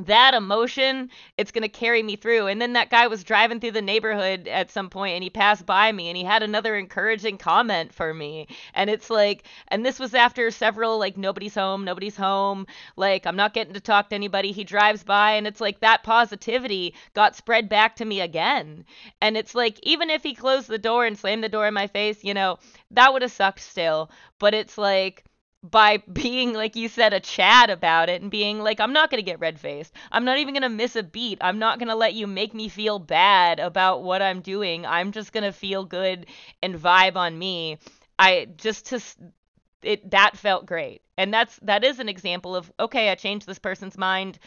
that emotion, it's going to carry me through. And then that guy was driving through the neighborhood at some point, and he passed by me, and he had another encouraging comment for me. And it's like, and this was after several, like, nobody's home, like, I'm not getting to talk to anybody. He drives by, and it's like that positivity got spread back to me again. And it's like, even if he closed the door and slammed the door in my face, that would have sucked still. But it's like, by being, like you said, a Chad about it, and being like, I'm not going to get red-faced. I'm not even going to miss a beat. I'm not going to let you make me feel bad about what I'm doing. I'm just going to feel good and vibe on me. That felt great. And that is an example of, okay, I changed this person's mind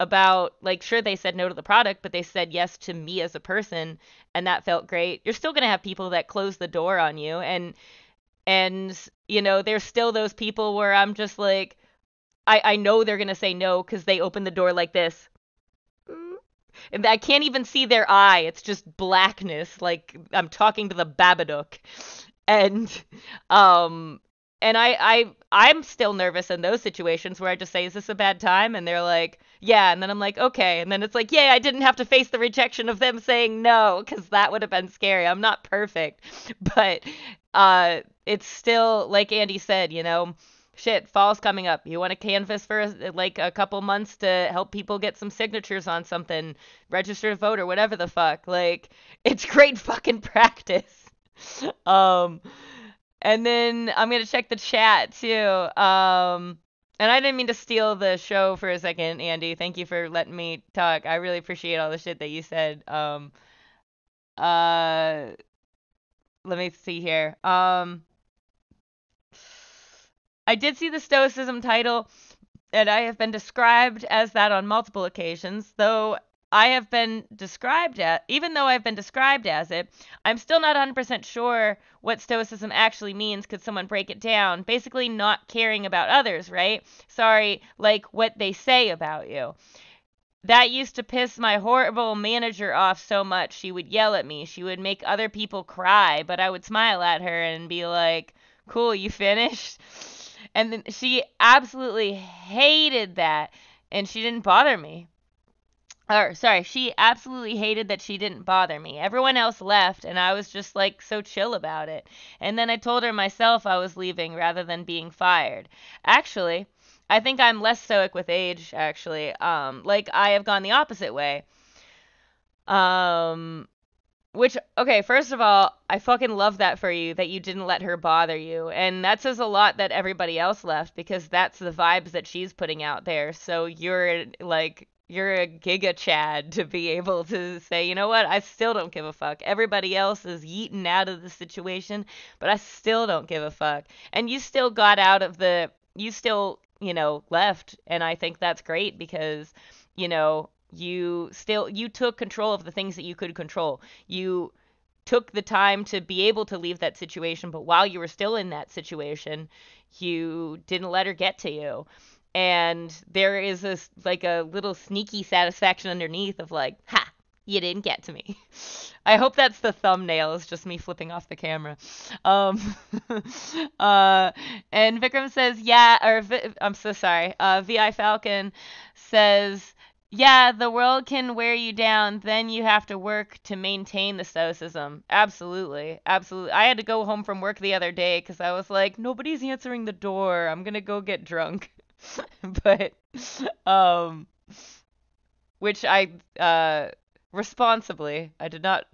about, like, sure, they said no to the product, but they said yes to me as a person, and that felt great. You're still going to have people that close the door on you, and there's still those people where I'm just like, I know they're going to say no because they open the door like this. And I can't even see their eye. It's just blackness, like I'm talking to the Babadook. And um and I'm still nervous in those situations where I just say, "Is this a bad time?" And they're like, "Yeah." And then I'm like, "Okay." And then it's like, "Yay, I didn't have to face the rejection of them saying no, because that would have been scary." I'm not perfect, but it's still like Andy said, shit, fall's coming up. You want to canvas for like a couple months to help people get some signatures on something, register to vote or whatever the fuck. Like, it's great fucking practice. Um, and then I'm gonna check the chat too. And I didn't mean to steal the show for a second, Andy. Thank you for letting me talk. I really appreciate all the shit that you said. Uh, Let me see here. I did see the Stoicism title, and I have been described as that on multiple occasions, though even though I've been described as it, I'm still not 100% sure what Stoicism actually means. Could someone break it down? Basically, not caring about others, right? Sorry, like what they say about you. That used to piss my horrible manager off so much. She would yell at me. She would make other people cry, but I would smile at her and be like, "Cool, you finished?" And then she absolutely hated that, and she didn't bother me. Or, sorry, she absolutely hated that she didn't bother me. Everyone else left, and I was just like so chill about it. And then I told her myself I was leaving rather than being fired. Actually, I think I'm less stoic with age, actually. Like I have gone the opposite way. Um, which, okay, first of all, I fucking love that for you, that you didn't let her bother you. And that says a lot that everybody else left, because that's the vibes that she's putting out there. So you're a giga Chad to be able to say, you know what, I still don't give a fuck. Everybody else is yeeting out of the situation, but I still don't give a fuck. And you still got out of you still, left. And I think that's great because, you took control of the things that you could control. You took the time to be able to leave that situation, but while you were still in that situation, you didn't let her get to you. And there is this like a little sneaky satisfaction underneath of like, ha, you didn't get to me. I hope that's the thumbnail. It's just me flipping off the camera. Um, uh, and Vikram says, yeah, I'm so sorry. Vi Falcon says, yeah, the world can wear you down. Then you have to work to maintain the stoicism. Absolutely. Absolutely. I had to go home from work the other day because I was like, nobody's answering the door. I'm going to go get drunk. But, um, which responsibly, I did not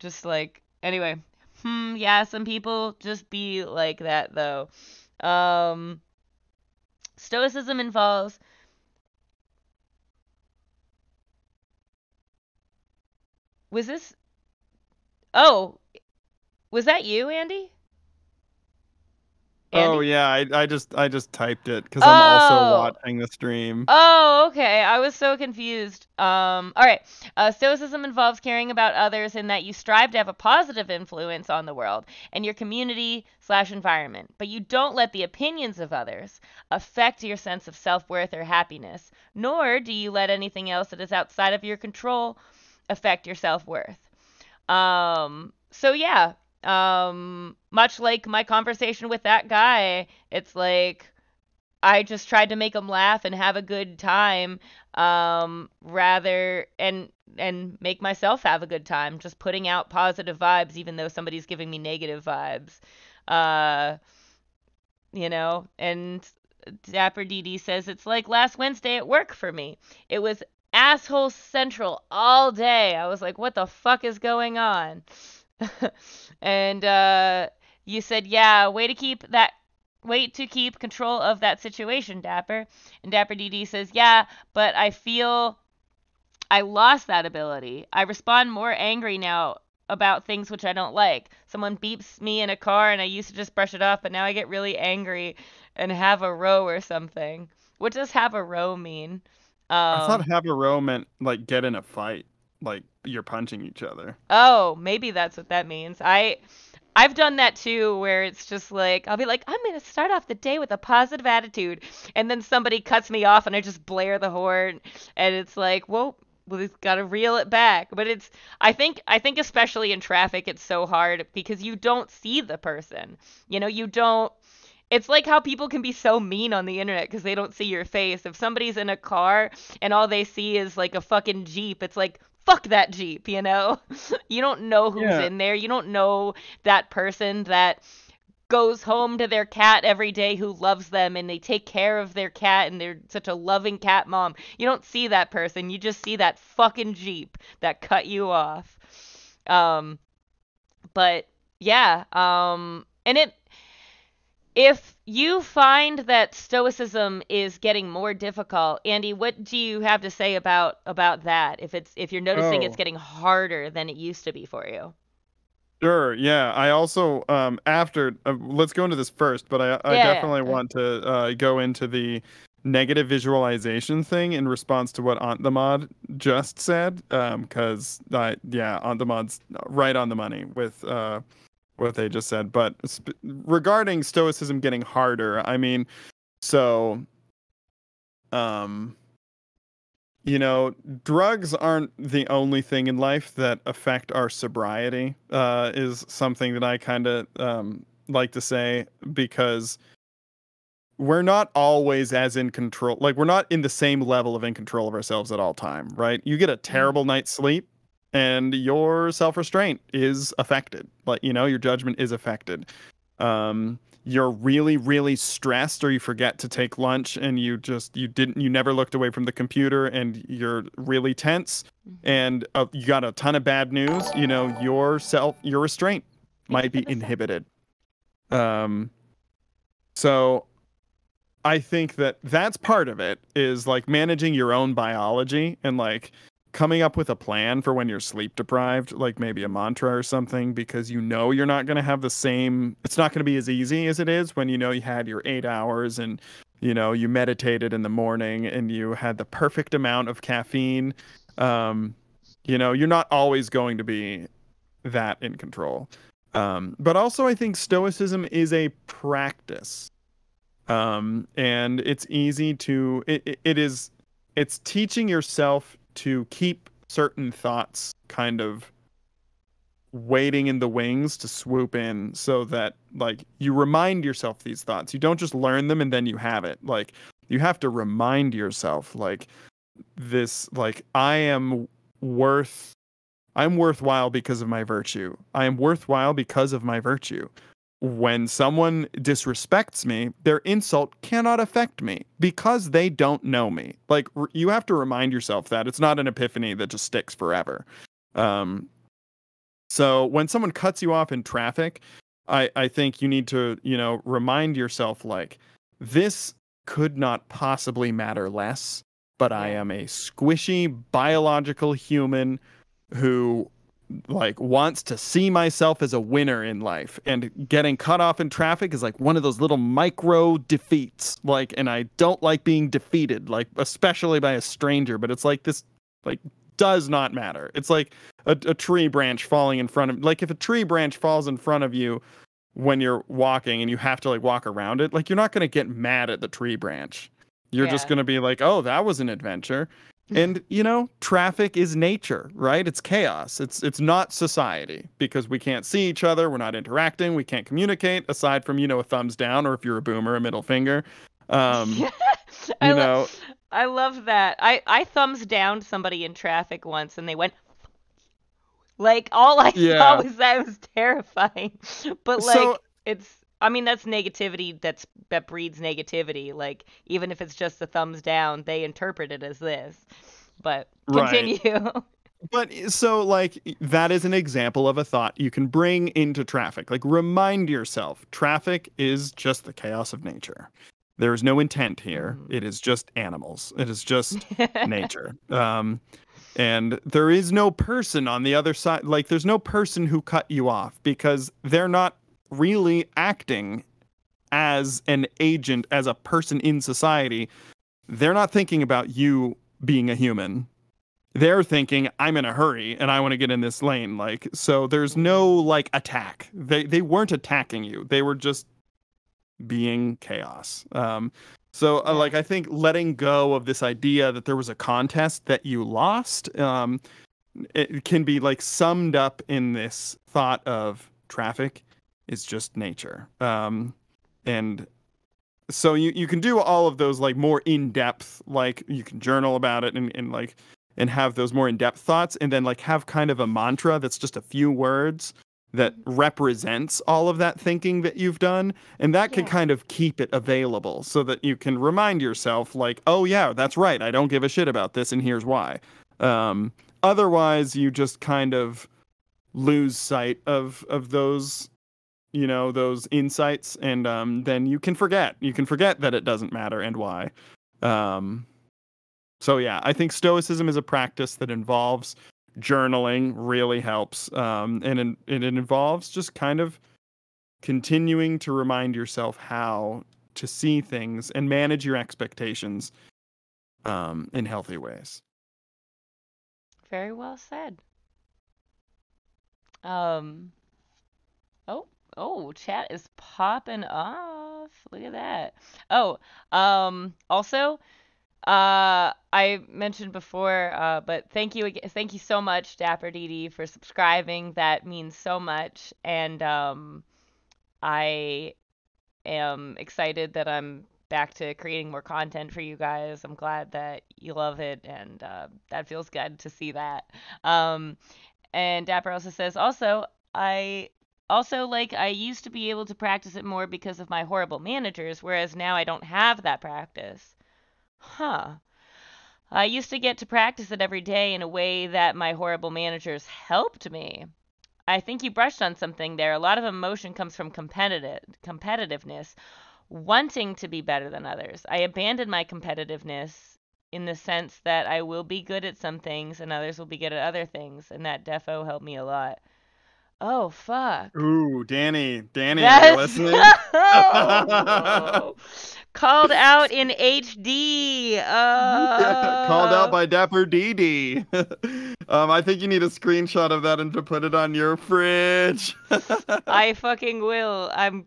just like, anyway. Yeah, some people just be like that though. Um, Stoicism involves was this Oh, was that you, Andy? Oh Andy? yeah, I just typed it because I'm also Oh. watching the stream. Oh, okay. I was so confused. All right. Stoicism involves caring about others in that you strive to have a positive influence on the world and your community slash environment, but you don't let the opinions of others affect your sense of self-worth or happiness, nor do you let anything else that is outside of your control affect your self-worth. So yeah, much like my conversation with that guy, it's like I just tried to make him laugh and have a good time, rather and make myself have a good time, just putting out positive vibes even though somebody's giving me negative vibes. Uh, and Dapper DD says it's like last Wednesday at work for me. It was asshole central all day. I was like, what the fuck is going on? And you said, yeah, wait to keep control of that situation, Dapper. And Dapper DD says, yeah, but I feel I lost that ability. I respond more angry now about things which I don't like. Someone beeps me in a car and I used to just brush it off, but now I get really angry and have a row or something. What does have a row mean? I thought Um, have a row meant like get in a fight, like you're punching each other. oh, maybe that's what that means. I've done that too, where it's just like, I'll be like, I'm going to start off the day with a positive attitude. And then somebody cuts me off and I just blare the horn. And it's like, well, we've got to reel it back. But I think especially in traffic, it's so hard because you don't see the person. You don't. It's like how people can be so mean on the internet because they don't see your face. If somebody's in a car and all they see is like a fucking Jeep, it's like, fuck that Jeep, you know? You don't know who's Yeah. in there. You don't know that person that goes home to their cat every day who loves them and they take care of their cat and they're such a loving cat mom. You don't see that person. You just see that fucking Jeep that cut you off. Um, but yeah, and it if you find that stoicism is getting more difficult, Andy, what do you have to say about that? If you're noticing it's Oh, getting harder than it used to be for you. sure. Yeah. I also after let's go into this first, but I Yeah. definitely want to go into the negative visualization thing in response to what Aunt the Mod just said. Because yeah, Aunt the Mod's right on the money with what they just said. But regarding stoicism getting harder, I mean, so um drugs aren't the only thing in life that affect our sobriety, is something that I kind of like to say, because we're not always as in control. Like, we're not in the same level of in control of ourselves at all time, right? You get a Mhm. terrible night's sleep and your self-restraint is affected. Like, your judgment is affected. You're really, really stressed, or you forget to take lunch and you never looked away from the computer and you're really tense, Mhm. and you got a ton of bad news, your restraint might be 100%. inhibited. Um, so I think that that's part of it, is like managing your own biology and like coming up with a plan for when you're sleep deprived, like maybe a mantra or something, because you're not going to have the same, it's not going to be as easy as it is when you had your 8 hours and you meditated in the morning and you had the perfect amount of caffeine. Um, you're not always going to be that in control. But also, I think stoicism is a practice, and it's easy to it's teaching yourself to keep certain thoughts kind of waiting in the wings to swoop in, so that like you remind yourself these thoughts. You don't just learn them and then you have it. Like, you have to remind yourself, like, this, like, worth I'm worthwhile because of my virtue. I am worthwhile because of my virtue. When someone disrespects me, their insult cannot affect me because they don't know me. Like, you have to remind yourself that it's not an epiphany that just sticks forever. Um, so when someone cuts you off in traffic, I think you need to, remind yourself, like, this could not possibly matter less, but I Yeah. am a squishy biological human who, like, wants to see myself as a winner in life, and getting cut off in traffic is like one of those little micro defeats, like, and I don't like being defeated, like, especially by a stranger, but it's like this, like, does not matter. It's like a tree branch falling in front of, like, if a tree branch falls in front of you when you're walking and you have to like walk around it, like, you're not going to get mad at the tree branch. You're just Yeah. going to be like, oh, that was an adventure. And traffic is nature, right? It's chaos. It's not society, because we can't see each other, we're not interacting, we can't communicate aside from, a thumbs down, or if you're a boomer, a middle finger. Um, Yeah. I you love know, I love that. I thumbs downed somebody in traffic once and they went like all I saw yeah. was that. It was terrifying. But So, like I mean that's negativity that breeds negativity. Like even if it's just a thumbs down, they interpret it as this. But right. continue. But so, like, that is an example of a thought you can bring into traffic. Like, remind yourself, traffic is just the chaos of nature. There is no intent here. Mhm. It is just animals. It is just nature. And there is no person on the other side. Like, there's no person who cut you off, because they're not really acting as an agent, as a person in society. They're not thinking about you being a human. They're thinking, I'm in a hurry and I want to get in this lane. Like, so there's no Mhm. like attack. They weren't attacking you. They were just being chaos. So, Yeah. like, I think letting go of this idea that there was a contest that you lost, it can be like summed up in this thought of traffic is just nature. And so you can do all of those like more in-depth, like you can journal about it and like and have those more in-depth thoughts, and then like have kind of a mantra that's just a few words that represents all of that thinking that you've done, and that can Yeah. kind of keep it available so that you can remind yourself like, oh yeah, that's right, I don't give a shit about this and here's why. Otherwise you just kind of lose sight of those, those insights, and then you can forget that it doesn't matter and why. So yeah, I think stoicism is a practice that involves journaling, really helps, and it involves just kind of continuing to remind yourself how to see things and manage your expectations in healthy ways. Very well said. Um, chat is popping off. Look at that. Oh, also, I mentioned before, but thank you so much, Dapper DD, for subscribing. That means so much, and I am excited that I'm back to creating more content for you guys. I'm glad that you love it, and that feels good to see that. Um, and Dapper also says, I I used to be able to practice it more because of my horrible managers, whereas now I don't have that practice. Huh. I used to get to practice it every day in a way that my horrible managers helped me. I think you brushed on something there. A lot of emotion comes from competitiveness, wanting to be better than others. I abandoned my competitiveness in the sense that I will be good at some things and others will be good at other things, and that defo helped me a lot. Oh, fuck. Ooh, Danny, are you That's listening? called out in HD. Called out by Dapper DD. I think you need a screenshot of that and to put it on your fridge. I fucking will. I'm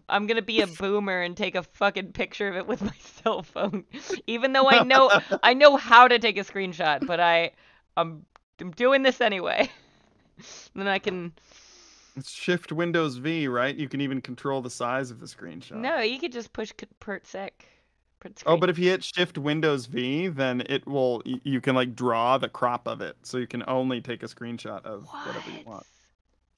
gonna be a boomer and take a fucking picture of it with my cell phone. Even though I know how to take a screenshot, but I'm doing this anyway. Then I can. It's Shift Windows V, right? You can even control the size of the screenshot. No, you could just push per Oh, screen. but if you hit Shift Windows V, then it will. You can like draw the crop of it, so you can only take a screenshot of whatever you want.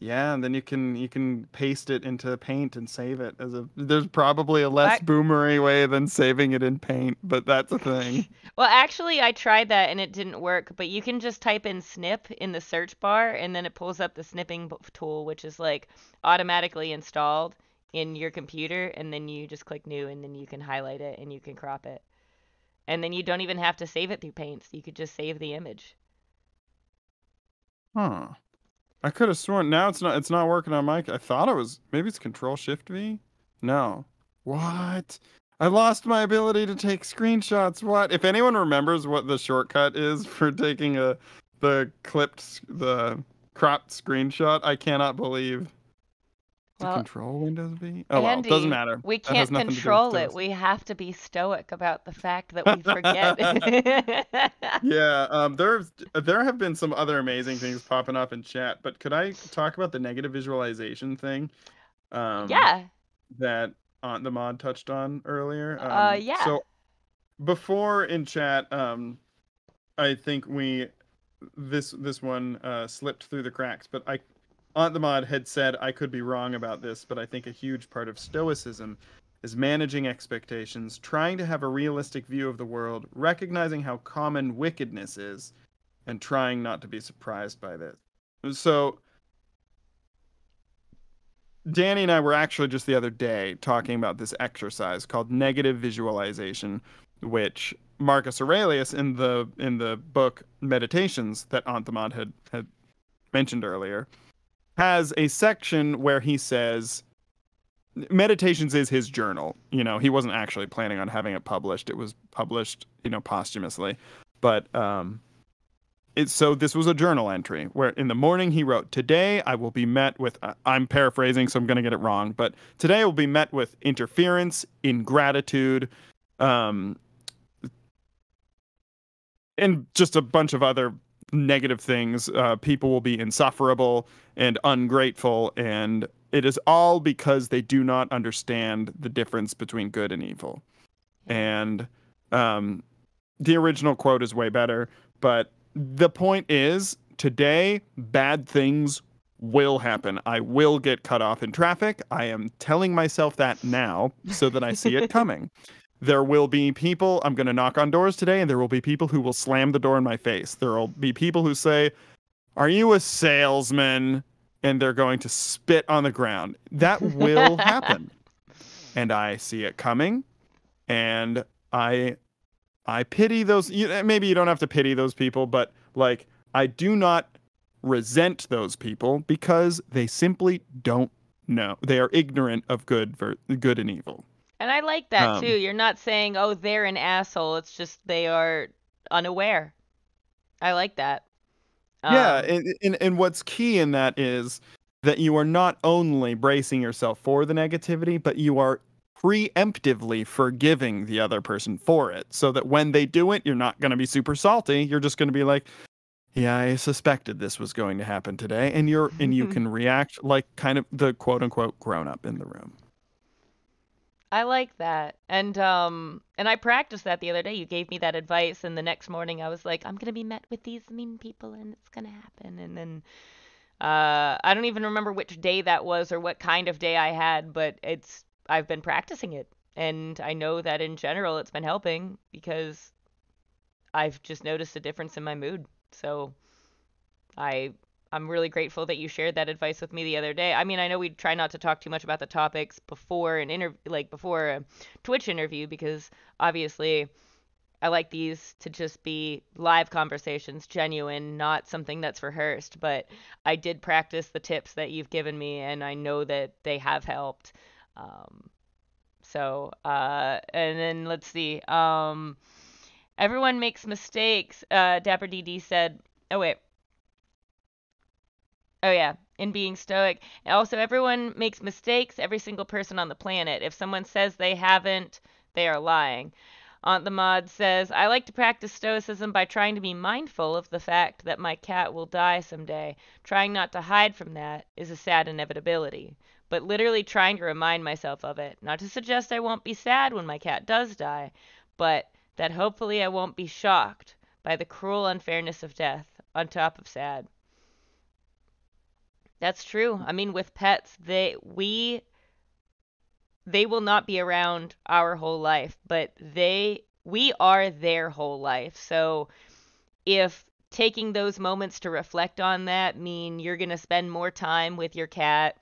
Yeah, and then you can paste it into Paint and save it as a. There's probably a less boomery way than saving it in Paint, but that's a thing. Well, actually, I tried that and it didn't work. But you can just type in snip in the search bar, and then it pulls up the snipping tool, which is like automatically installed in your computer, and then you just click new, and then you can highlight it and you can crop it, and then you don't even have to save it through Paint. You could just save the image. Huh. I could have sworn now it's not working on my. I thought it was, maybe it's Control Shift V. No. What? I lost my ability to take screenshots. What? If anyone remembers what the shortcut is for taking the cropped screenshot, I cannot believe. Well, Control Windows V? Oh, Andy, well, it doesn't matter. We can't control it. We have to be stoic about the fact that we forget. Yeah, there have been some other amazing things popping up in chat, but could I talk about the negative visualization thing? Yeah. That Aunt the Mod touched on earlier. Yeah. So before in chat, I think this one slipped through the cracks, but Aunt the Mod had said, I could be wrong about this, but I think a huge part of stoicism is managing expectations, trying to have a realistic view of the world, recognizing how common wickedness is, and trying not to be surprised by this. So Danny and I were actually just the other day talking about this exercise called negative visualization, which Marcus Aurelius in the book Meditations that Aunt the Mod had mentioned earlier has a section where he says Meditations is his journal. He wasn't actually planning on having it published. It was published, posthumously. But so this was a journal entry where in the morning he wrote, today I will be met with, I'm paraphrasing, so I'm going to get it wrong, but today I will be met with interference, ingratitude, um, and just a bunch of other negative things. People will be insufferable and ungrateful, and it is all because they do not understand the difference between good and evil. And um, the original quote is way better, but the point is, today, bad things will happen. I will get cut off in traffic. I am telling myself that now so that I see it coming. There will be people, I'm going to knock on doors today, and there will be people who will slam the door in my face. There will be people who say, "Are you a salesman?" And they're going to spit on the ground. That will happen. And I see it coming. And I pity those. Maybe you don't have to pity those people, but like, I do not resent those people because they simply don't know. They are ignorant of good and evil. And I like that too. Um, You're not saying, "Oh, they're an asshole." It's just they are unaware. I like that. yeah, Um, and what's key in that is that you are not only bracing yourself for the negativity, but you are preemptively forgiving the other person for it, so that when they do it, you're not going to be super salty. You're just going to be like, "Yeah, I suspected this was going to happen today," and you can react like kind of the quote unquote grown up in the room. I like that. And I practiced that the other day. You gave me that advice and the next morning I was like, I'm gonna be met with these mean people and it's gonna happen. And then I don't even remember which day that was or what kind of day I had, but I've been practicing it. And I know that in general it's been helping because I've just noticed a difference in my mood. So I I'm really grateful that you shared that advice with me the other day. I mean, I know we try not to talk too much about the topics before an interview, like before a Twitch interview, because obviously I like these to just be live conversations, genuine, not something that's rehearsed. But I did practice the tips that you've given me, and I know that they have helped. Um, and then let's see. Everyone makes mistakes. Dapper DD said, oh, wait. Oh yeah, in being stoic. Also, everyone makes mistakes, every single person on the planet. If someone says they haven't, they are lying. Aunt the Mod says, I like to practice stoicism by trying to be mindful of the fact that my cat will die someday. Trying not to hide from that is a sad inevitability. But literally trying to remind myself of it. Not to suggest I won't be sad when my cat does die, but that hopefully I won't be shocked by the cruel unfairness of death on top of sad. That's true. I mean, with pets, they will not be around our whole life, but we are their whole life. So if taking those moments to reflect on that mean you're going to spend more time with your cat,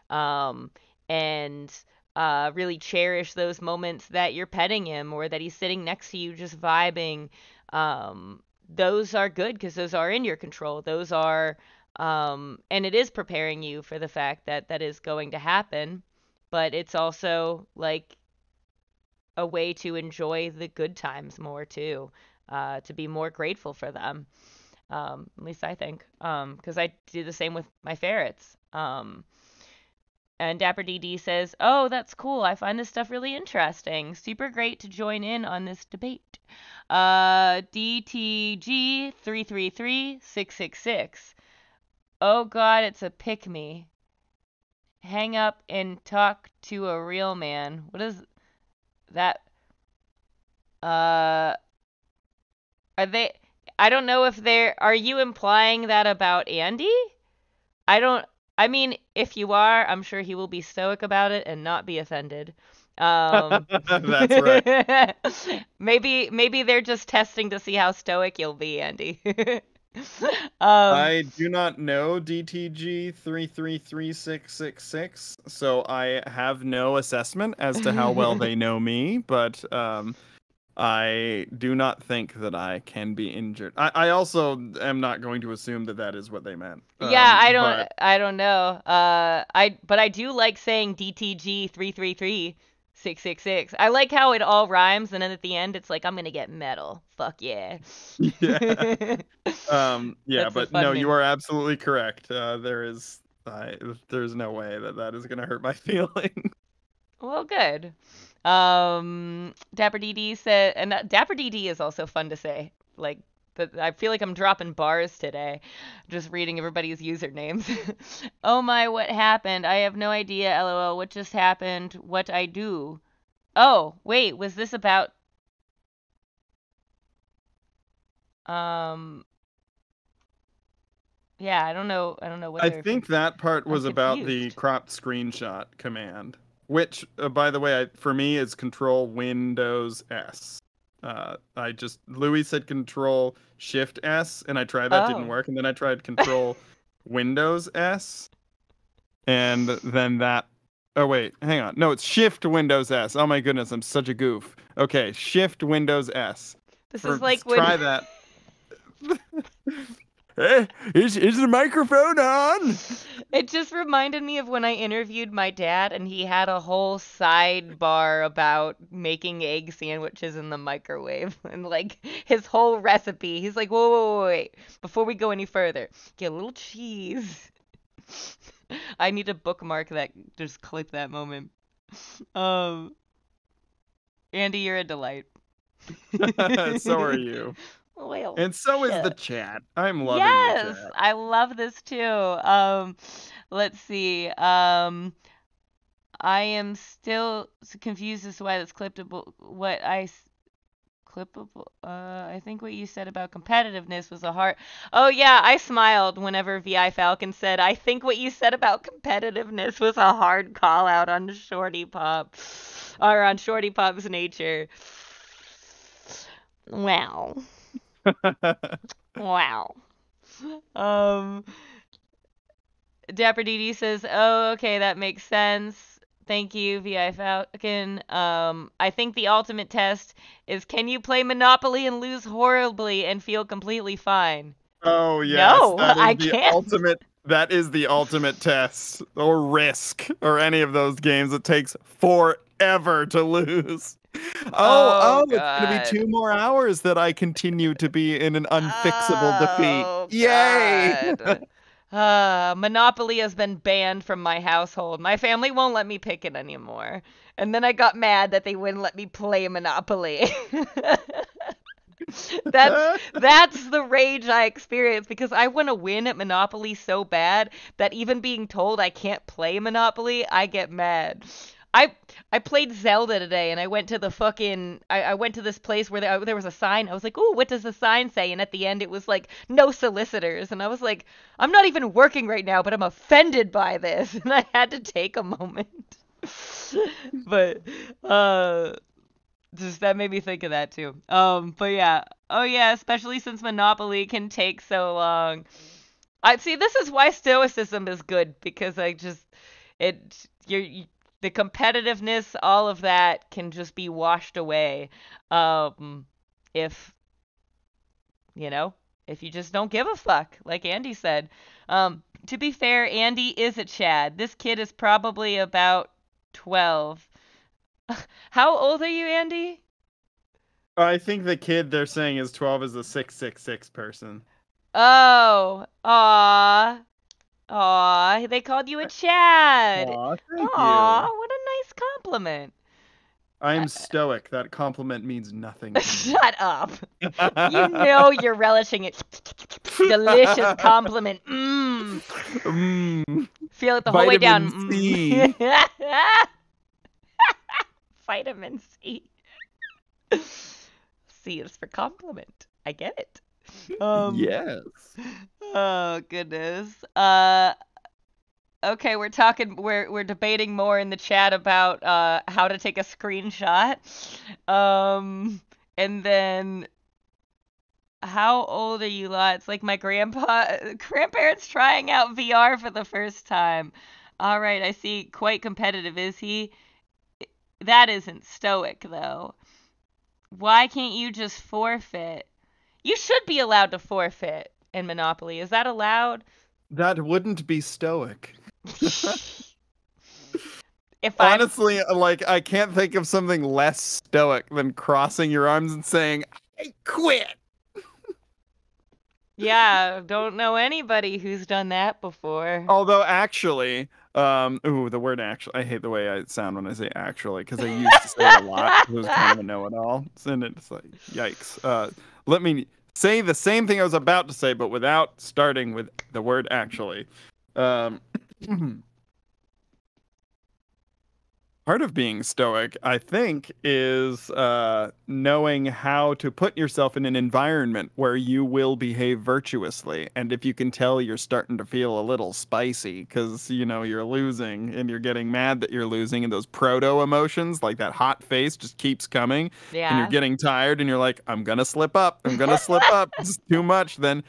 um, and really cherish those moments that you're petting him or that he's sitting next to you just vibing, those are good because those are in your control. Those are, and it is preparing you for the fact that that is going to happen, but it's also like a way to enjoy the good times more too, to be more grateful for them. At least I think, because I do the same with my ferrets. And Dapper DD says, "Oh, that's cool. I find this stuff really interesting. Super great to join in on this debate." DTG 333666. Oh God, it's a pick me. Hang up and talk to a real man. What is that? Uh, are they? I don't know if they're. Are you implying that about Andy? I don't. I mean, if you are, I'm sure he will be stoic about it and not be offended. That's right. Maybe they're just testing to see how stoic you'll be, Andy. um, I do not know DTG 333666, so I have no assessment as to how well they know me, but I do not think that I can be injured. I also am not going to assume that that is what they meant. yeah, But I don't know. But I do like saying DTG 333666. I like how it all rhymes and then at the end it's like I'm gonna get metal. Fuck yeah. yeah, yeah, That's a but fun no, you meme. are absolutely correct. There's no way that that is going to hurt my feelings. Well, good. Dapper DD said, and Dapper DD is also fun to say. Like, I feel like I'm dropping bars today, just reading everybody's usernames. Oh my, what happened? I have no idea. LOL. What just happened? What I do? Oh, wait, was this about um yeah, I don't know. I don't know what I they're think that part I'm was about the confused. cropped screenshot command, which, by the way, for me is Control Windows S. Louis said Control Shift S, and I tried that, didn't Oh. work, and then I tried Control Windows S, and then that. Oh wait, hang on. No, it's Shift Windows S. Oh my goodness, I'm such a goof. Okay, Shift Windows S. This is like when Try that. Hey, is the microphone on? it just reminded me of when I interviewed my dad and he had a whole sidebar about making egg sandwiches in the microwave and like his whole recipe. He's like, whoa, whoa, whoa, wait, before we go any further, get a little cheese. I need to bookmark that, just clip that moment. Um, Andy, you're a delight. So are you. Well, And so is the shit. chat. I'm loving the Yes, chat. I love this too. Let's see. I am still confused as to why that's clippable. Clippable. I think what you said about competitiveness was a hard. Oh yeah, I smiled whenever Vi Falcon said, "I think what you said about competitiveness was a hard call out on Shorty Pop, or on Shorty Pop's nature." Wow. Wow. Um, Dapper DD says, "Oh, okay, that makes sense. Thank you, VI Falcon. I think the ultimate test is can you play Monopoly and lose horribly and feel completely fine?" Oh yes, No, I can't. that is the ultimate test or risk or any of those games. It takes forever to lose. Oh, It's gonna be God. 2 more hours that I continue to be in an unfixable defeat. Oh, Yay! God. Monopoly has been banned from my household. My family won't let me pick it anymore. And then I got mad that they wouldn't let me play Monopoly. That's the rage I experience because I want to win at Monopoly so bad that even being told I can't play Monopoly, I get mad. I I played Zelda today and I went to the fucking I went to this place where there was a sign. I was like, "Ooh, what does the sign say?" And at the end it was like, "No solicitors." And I was like, "I'm not even working right now, but I'm offended by this." And I had to take a moment. But uh just that made me think of that too. But yeah. Oh yeah, especially since Monopoly can take so long. I see this is why stoicism is good because I just it the competitiveness, all of that can just be washed away. Um if, you know, if you just don't give a fuck, like Andy said. To be fair, Andy is a Chad. This kid is probably about 12. How old are you, Andy? I think the kid they're saying is 12 is a 666 person. Oh, aw, aw, they called you a Chad. Aw, thank Aw, you. what a nice compliment. I'm stoic. That compliment means nothing to me. Shut up. You know you're relishing it. Delicious compliment. Mmm. Mm, Feel it the whole way down. vitamin C. Vitamin C. C is for compliment. I get it. Yes. Oh goodness. Okay, we're debating more in the chat about how to take a screenshot. And then how old are you lot? It's like my grandparents trying out VR for the first time. All right, I see. Quite competitive, is he? That isn't stoic though. Why can't you just forfeit? You should be allowed to forfeit in Monopoly. Is that allowed? That wouldn't be stoic. If I'm Honestly, like, I can't think of something less stoic than crossing your arms and saying, I quit. Yeah, don't know anybody who's done that before. Although, actually, Ooh, the word actually. I hate the way I sound when I say actually because I used to say it a lot. It was kind of a know-it-all, and it's like, yikes. Let me say the same thing I was about to say, but without starting with the word actually. Um, Part of being stoic, I think, is knowing how to put yourself in an environment where you will behave virtuously. And if you can tell you're starting to feel a little spicy because, you're losing and you're getting mad that you're losing, and those proto emotions, like that hot face, just keeps coming, and you're Yeah. getting tired and you're like, I'm going to slip up. I'm going to slip up. It's too much. Then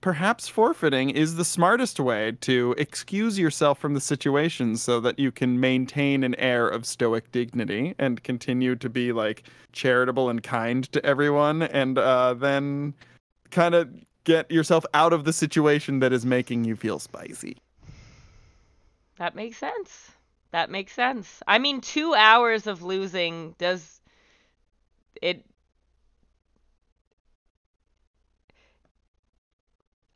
perhaps forfeiting is the smartest way to excuse yourself from the situation so that you can maintain an air of stoic dignity and continue to be like charitable and kind to everyone, and then kind of get yourself out of the situation that is making you feel spicy. That makes sense. That makes sense. I mean, 2 hours of losing does it.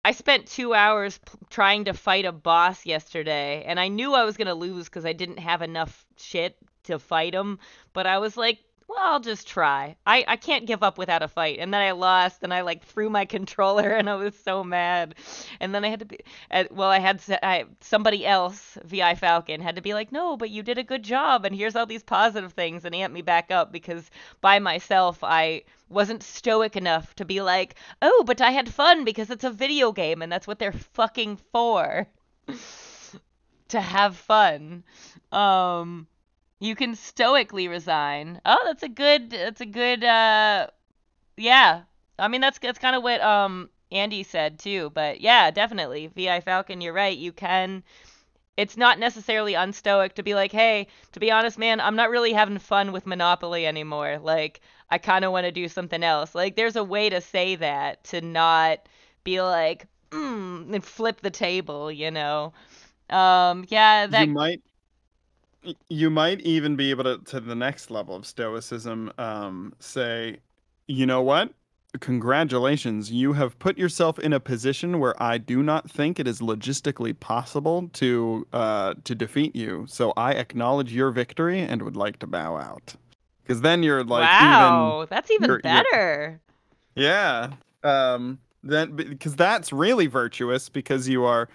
I spent 2 hours trying to fight a boss yesterday, and I knew I was going to lose because I didn't have enough shit to fight him. But I was like, well, I'll just try. I can't give up without a fight. And then I lost, and I like threw my controller, and I was so mad. And then I had to be, well, somebody else, VI Falcon, had to be like, no, but you did a good job, and here's all these positive things, and amp me back up because by myself, I wasn't stoic enough to be like, oh, but I had fun because it's a video game and that's what they're fucking for. To have fun. You can stoically resign. Oh, that's a good yeah. I mean that's kind of what Andy said too, but yeah, definitely. VI Falcon, you're right. You can It's not necessarily unstoic to be like, hey, to be honest, man, I'm not really having fun with Monopoly anymore. Like, I kind of want to do something else. Like, there's a way to say that, to not be like, and flip the table, you know? Yeah, You that, might you might even be able to the next level of stoicism, say, you know what? Congratulations, you have put yourself in a position where I do not think it is logistically possible to defeat you. So I acknowledge your victory and would like to bow out. Because then you're like even wow, that's even you're better. yeah. Then because that's really virtuous because you are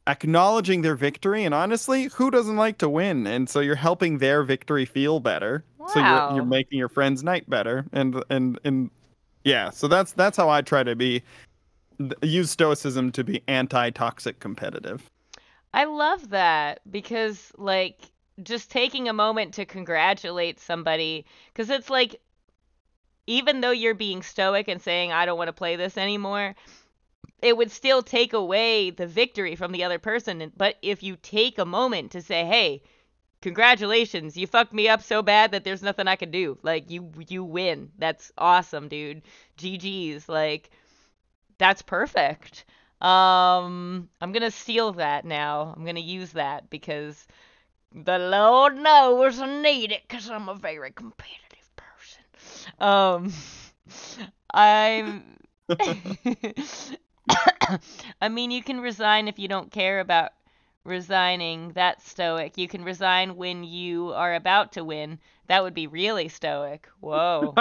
acknowledging their victory, and honestly, who doesn't like to win? And so you're helping their victory feel better. So you're Wow. making your friend's night better, and yeah. So that's how I try to use stoicism to be anti-toxic competitive. I love that because, like, just taking a moment to congratulate somebody, because it's like, even though you're being stoic and saying, I don't want to play this anymore, it would still take away the victory from the other person. But if you take a moment to say, hey, congratulations, you fucked me up so bad that there's nothing I can do. Like, you win. That's awesome, dude. GG's. Like, that's perfect. I'm gonna steal that now. I'm gonna use that because the Lord knows I need it because I'm a very competitive person. I'm. I mean, you can resign if you don't care about resigning. That's stoic. You can resign when you are about to win. That would be really stoic. Whoa.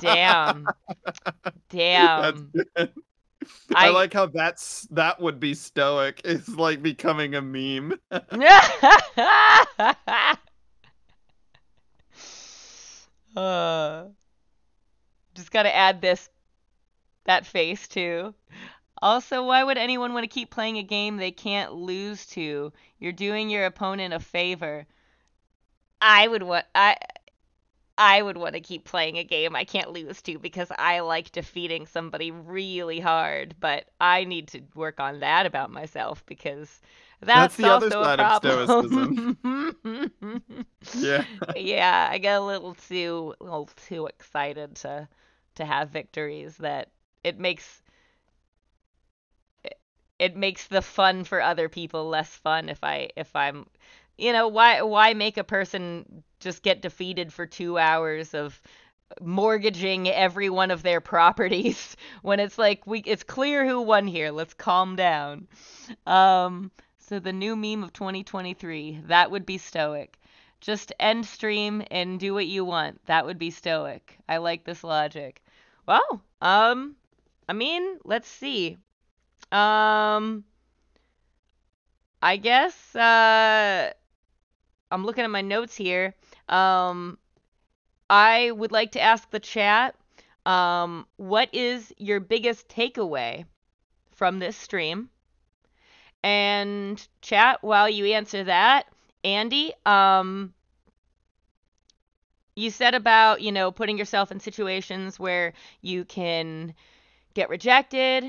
Damn. That's Damn. good. I I like how that would be stoic. It's like becoming a meme. uh, just gotta add that face too. Also, why would anyone want to keep playing a game they can't lose to? You're doing your opponent a favor. I would want I would want to keep playing a game I can't lose to because I like defeating somebody really hard, but I need to work on that about myself because That's that's the other also a side of stoicism. problem. Yeah. Yeah, I get a little too excited to have victories that it makes it makes the fun for other people less fun if I'm why make a person just get defeated for 2 hours of mortgaging every one of their properties when it's like it's clear who won here. Let's calm down. Um So the new meme of 2023, that would be stoic. Just end stream and do what you want. That would be stoic. I like this logic. Well, I mean, let's see. Um, I guess I'm looking at my notes here. Um, I would like to ask the chat, what is your biggest takeaway from this stream? And chat, while you answer that, Andy, you said about, putting yourself in situations where you can get rejected,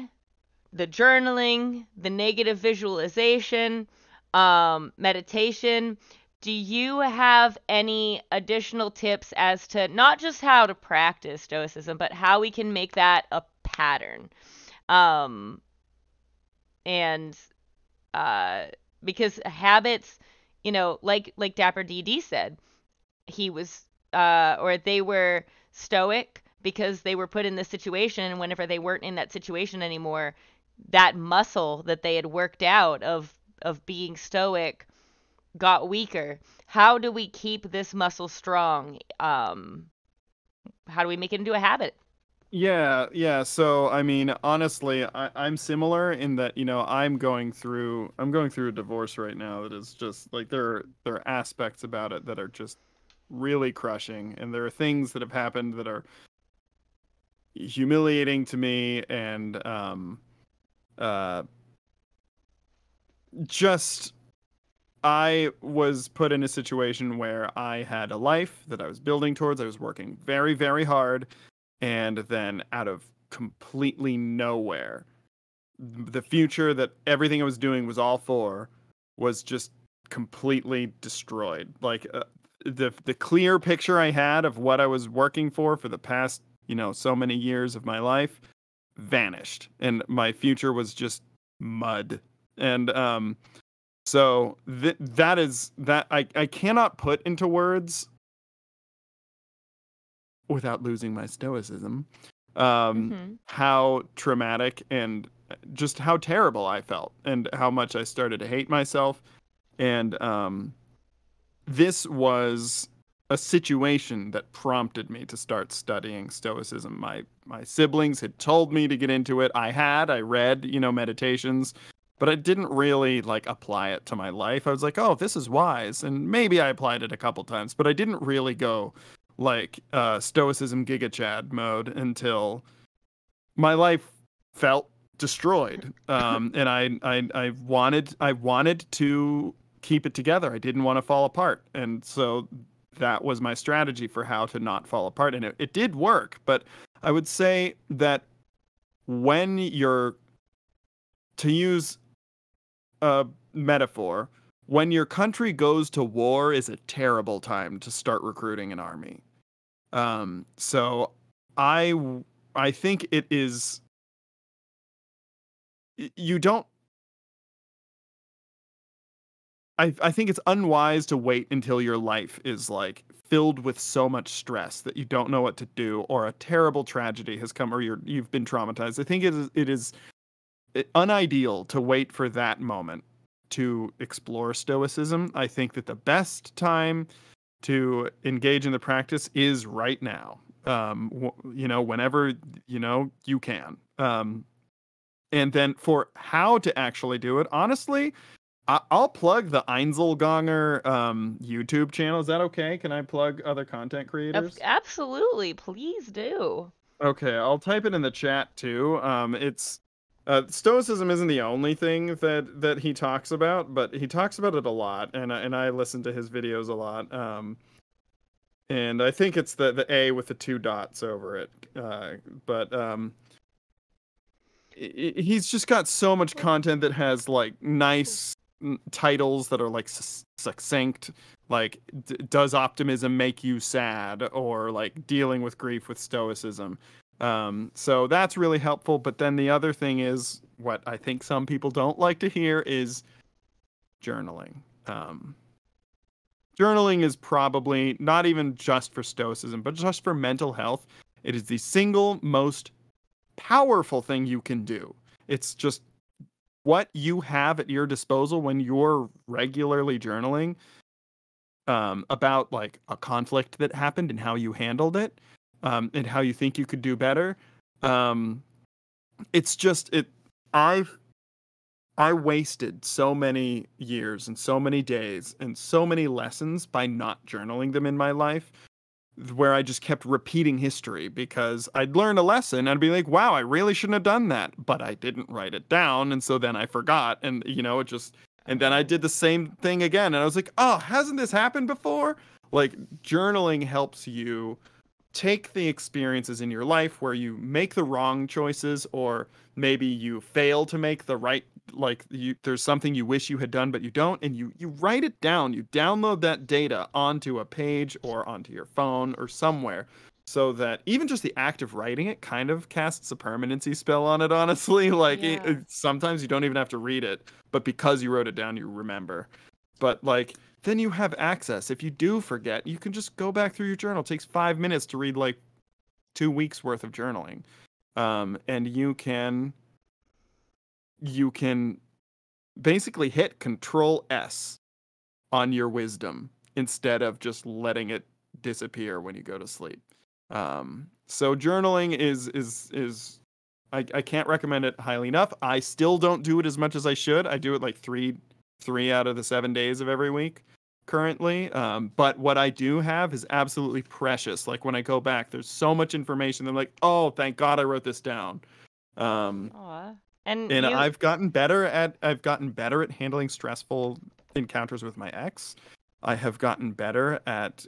the journaling, the negative visualization, meditation. Do you have any additional tips as to not just how to practice Stoicism, but how we can make that a pattern? And because habits, like Dapper DD said, he was or they were stoic because they were put in this situation, and whenever they weren't in that situation anymore, that muscle that they had worked out of being stoic got weaker. How do we keep this muscle strong? How do we make it into a habit? Yeah. So, I mean, honestly, I'm similar in that, I'm going through a divorce right now that is just like there are aspects about it that are just really crushing, and there are things that have happened that are humiliating to me, and just I was put in a situation where I had a life that I was building towards. I was working very, very hard, and then out of completely nowhere, the future that everything I was doing was all for was just completely destroyed. Like the clear picture I had of what I was working for the past, so many years of my life vanished, and my future was just mud. And so that is that I cannot put into words without losing my stoicism, how traumatic and just how terrible I felt, and how much I started to hate myself. And this was a situation that prompted me to start studying Stoicism. My siblings had told me to get into it. I read, meditations, but I didn't really apply it to my life. I was like, oh, this is wise. And maybe I applied it a couple times, but I didn't really go Stoicism Giga Chad mode until my life felt destroyed. And I wanted to keep it together. I didn't want to fall apart. And so that was my strategy for how to not fall apart. And it did work. But I would say that when to use a metaphor, when your country goes to war is a terrible time to start recruiting an army. So I think it is, you don't, I think it's unwise to wait until your life is filled with so much stress that you don't know what to do, or a terrible tragedy has come, or you've been traumatized. I think it is unideal to wait for that moment to explore Stoicism. I think that the best time to engage in the practice is right now. Whenever you can. And then for how to actually do it, honestly, I'll plug the Einzelganger YouTube channel. Is that okay? Can I plug other content creators? Absolutely, please do. Okay, I'll type it in the chat too. It's Stoicism isn't the only thing that he talks about, but he talks about it a lot, and I listen to his videos a lot. And I think it's the A with the 2 dots over it. But he's just got so much content that has nice titles that are succinct, does optimism make you sad, or dealing with grief with Stoicism. So that's really helpful. But then the other thing is, what I think some people don't like to hear, is journaling. Journaling is probably not even just for Stoicism, but just for mental health. It is the single most powerful thing you can do. It's just what you have at your disposal when you're regularly journaling about like a conflict that happened and how you handled it, and how you think you could do better. Um, it's just it. I've I wasted so many years and so many days and so many lessons by not journaling them in my life, where I just kept repeating history because I'd learn a lesson and I'd be like, wow, I really shouldn't have done that, but I didn't write it down. And so then I forgot. And, it just, and then I did the same thing again. And I was like, oh, hasn't this happened before? Like, journaling helps you take the experiences in your life where you make the wrong choices, or maybe you fail to make the right, like there's something you wish you had done but you don't, and you write it down, you download that data onto a page or onto your phone or somewhere, so that even just the act of writing it kind of casts a permanency spell on it, honestly. Like Yeah. sometimes you don't even have to read it, but because you wrote it down you remember. But like then you have access. If you do forget, you can just go back through your journal. It takes 5 minutes to read like 2 weeks worth of journaling. And you can basically hit Control S on your wisdom instead of just letting it disappear when you go to sleep. So journaling is I can't recommend it highly enough. I still don't do it as much as I should. I do it like three out of the 7 days of every week currently. But what I do have is absolutely precious. Like when I go back, there's so much information. I'm like, oh, thank God I wrote this down. Aw. And And you, I've gotten better at handling stressful encounters with my ex. I have gotten better at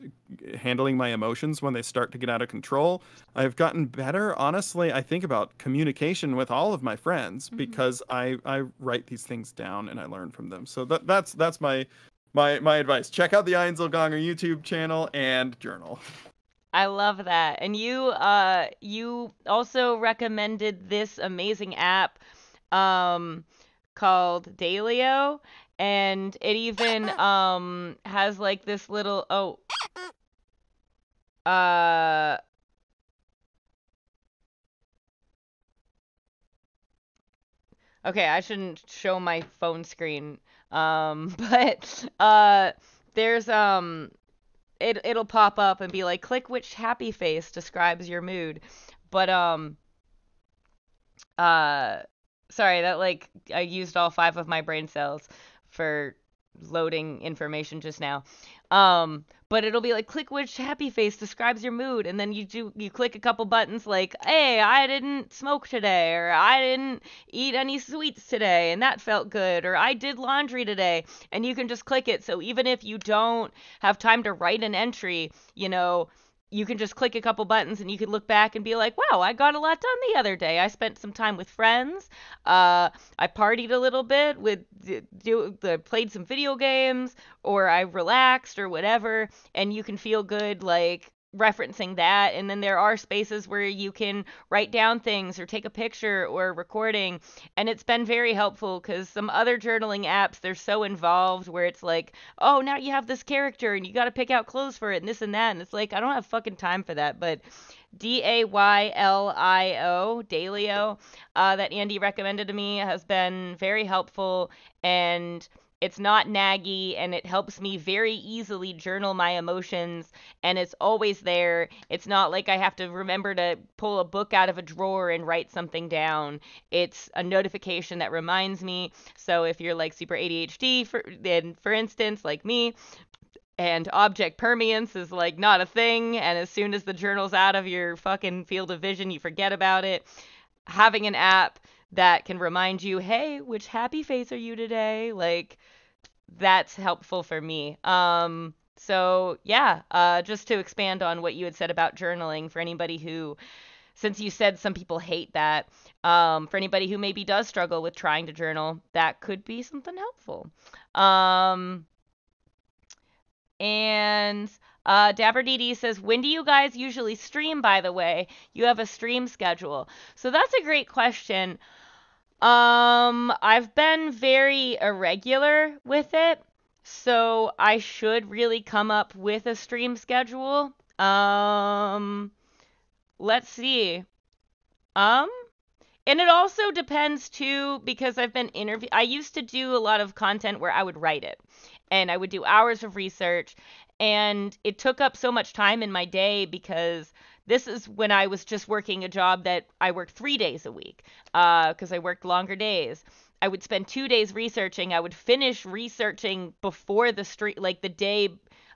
handling my emotions when they start to get out of control. I've gotten better, honestly, I think, about communication with all of my friends because I write these things down and I learn from them. So that's my advice. Check out the Einzelganger YouTube channel and journal. I love that. And you also recommended this amazing app called Dailyo, and it even has like this little uh okay, I shouldn't show my phone screen. But there's it'll pop up and be like, click which happy face describes your mood. But uh sorry, that like I used all 5 of my brain cells for loading information just now. But it'll be like, click which happy face describes your mood, and then you click a couple buttons like, hey, I didn't smoke today, or I didn't eat any sweets today and that felt good, or I did laundry today, and you can just click it. So even if you don't have time to write an entry, you can just click a couple buttons and you can look back and be like, wow, I got a lot done the other day. I spent some time with friends. I partied a little bit played some video games, or I relaxed or whatever. And you can feel good like referencing that. And then there are spaces where you can write down things or take a picture or recording. And it's been very helpful because some other journaling apps, they're so involved where it's like, oh, now you have this character and you got to pick out clothes for it and this and that. And it's like, I don't have fucking time for that. But Dailyo, that Andy recommended to me, has been very helpful, and it's not naggy, and it helps me very easily journal my emotions, and it's always there. It's not like I have to remember to pull a book out of a drawer and write something down. It's a notification that reminds me. So if you're like super ADHD, for instance, like me, and object permanence is like not a thing, and as soon as the journal's out of your fucking field of vision, you forget about it. Having an app that can remind you, hey, which happy face are you today? Like, that's helpful for me. So yeah, just to expand on what you had said about journaling, for anybody who, since you said some people hate that, for anybody who maybe does struggle with trying to journal, that could be something helpful. And Dapper DD says, when do you guys usually stream, by the way? You have a stream schedule. So that's a great question. I've been very irregular with it, so I should really come up with a stream schedule. Let's see. Um, And it also depends too, because I used to do a lot of content where I would write it and I would do hours of research, and it took up so much time in my day because this is when I was just working a job that I worked 3 days a week, because I worked longer days. I would spend 2 days researching. I would finish researching before the street, like the day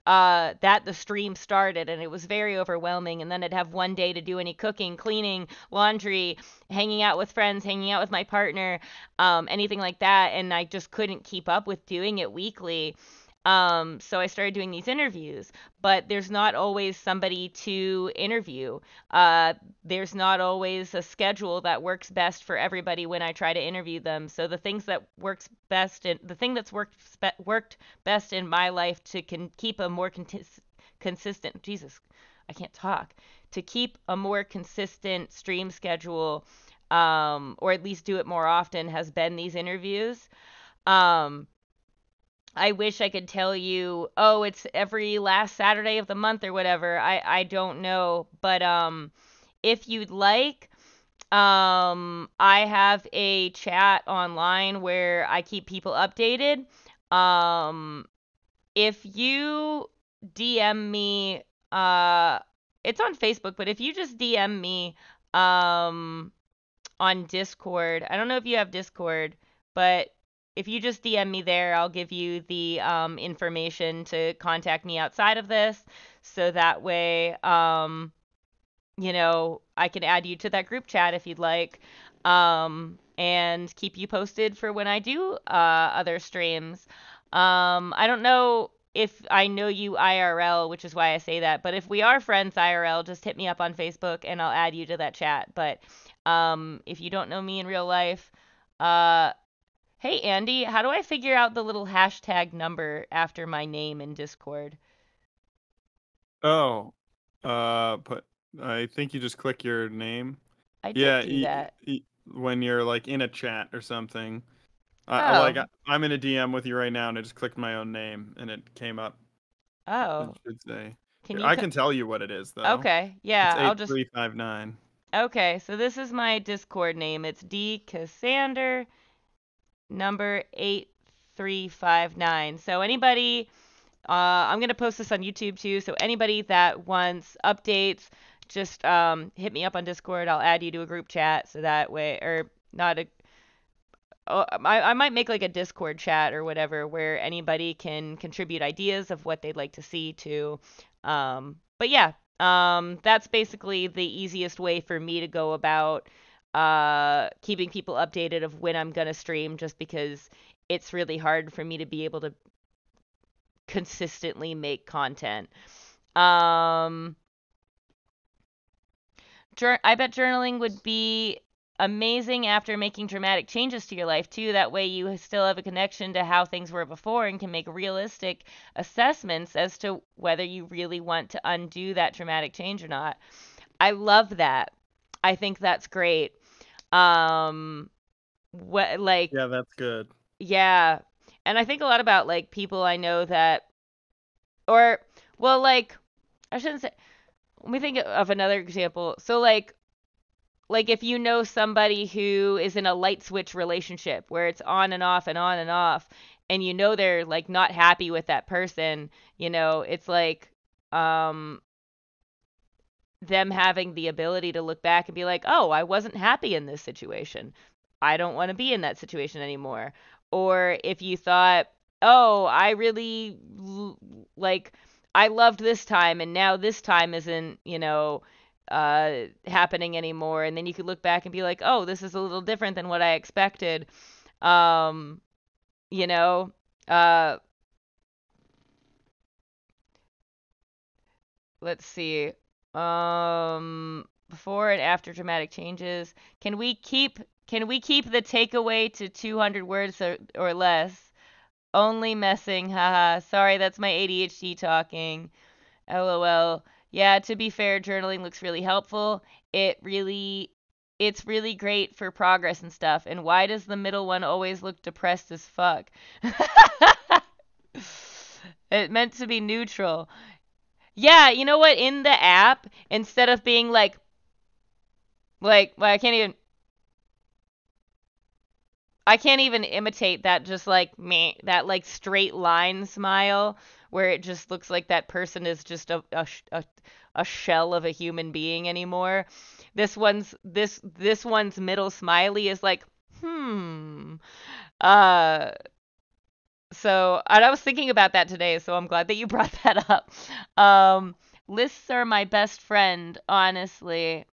that the stream started, and it was very overwhelming. And then I'd have one day to do any cooking, cleaning, laundry, hanging out with friends, hanging out with my partner, anything like that. And I just couldn't keep up with doing it weekly. So I started doing these interviews, but there's not always somebody to interview. There's not always a schedule that works best for everybody when I try to interview them. So the thing that's worked best in my life to keep a more consistent, Jesus, I can't talk, to keep a more consistent stream schedule, or at least do it more often, has been these interviews. Um, I wish I could tell you, oh, it's every last Saturday of the month or whatever. I don't know, but if you'd like, I have a chat online where I keep people updated. Um, if you DM me, it's on Facebook, but if you just DM me um on Discord, I don't know if you have Discord, but if you just DM me there, I'll give you the information to contact me outside of this, so that way, I can add you to that group chat if you'd like, and keep you posted for when I do other streams. I don't know if I know you IRL, which is why I say that, but if we are friends IRL, just hit me up on Facebook and I'll add you to that chat. But if you don't know me in real life, hey Andy, how do I figure out the little hashtag number after my name in Discord? Oh, but I think you just click your name. I did Yeah, do that. when you're like in a chat or something. Oh, I'm in a DM with you right now, and I just clicked my own name, and it came up. It oh. should say. Can Here, you I can tell you what it is though. Okay, It's yeah, I'll just 8359. Okay, so this is my Discord name. It's D Cassander number 8359. So anybody, I'm gonna post this on YouTube too. So anybody that wants updates, just hit me up on Discord. I'll add you to a group chat so that way, or not a. Oh, I might make like a Discord chat or whatever where anybody can contribute ideas of what they'd like to see too. But yeah, that's basically the easiest way for me to go about keeping people updated of when I'm gonna stream, just because it's really hard for me to be able to consistently make content. Um, I bet journaling would be amazing after making dramatic changes to your life too. That way you still have a connection to how things were before and can make realistic assessments as to whether you really want to undo that dramatic change or not. I love that. I think that's great. Um, what like Yeah, that's good. yeah. And I think a lot about like people I know that, or well, like I shouldn't say, let me think of another example. So like if you know somebody who is in a light switch relationship where it's on and off and on and off, and you know they're like not happy with that person, it's like um them having the ability to look back and be like, "Oh, I wasn't happy in this situation. I don't want to be in that situation anymore." Or if you thought, "Oh, I really like I loved this time and now this time isn't, happening anymore." And then you could look back and be like, "Oh, this is a little different than what I expected." Um, you know, uh let's see. Before and after dramatic changes. Can we keep the takeaway to 200 words or less? Only messing, haha. Sorry, that's my ADHD talking. LOL. Yeah, to be fair, journaling looks really helpful. It's really great for progress and stuff. And why does the middle one always look depressed as fuck? It meant to be neutral. Yeah, you know what? In the app, instead of being like, well, I can't even. I can't even imitate that just like me, that like straight line smile where it just looks like that person is just a shell of a human being anymore. This one's middle smiley is like, hmm. Uh and I was thinking about that today, so I'm glad that you brought that up. Um Lists are my best friend, honestly.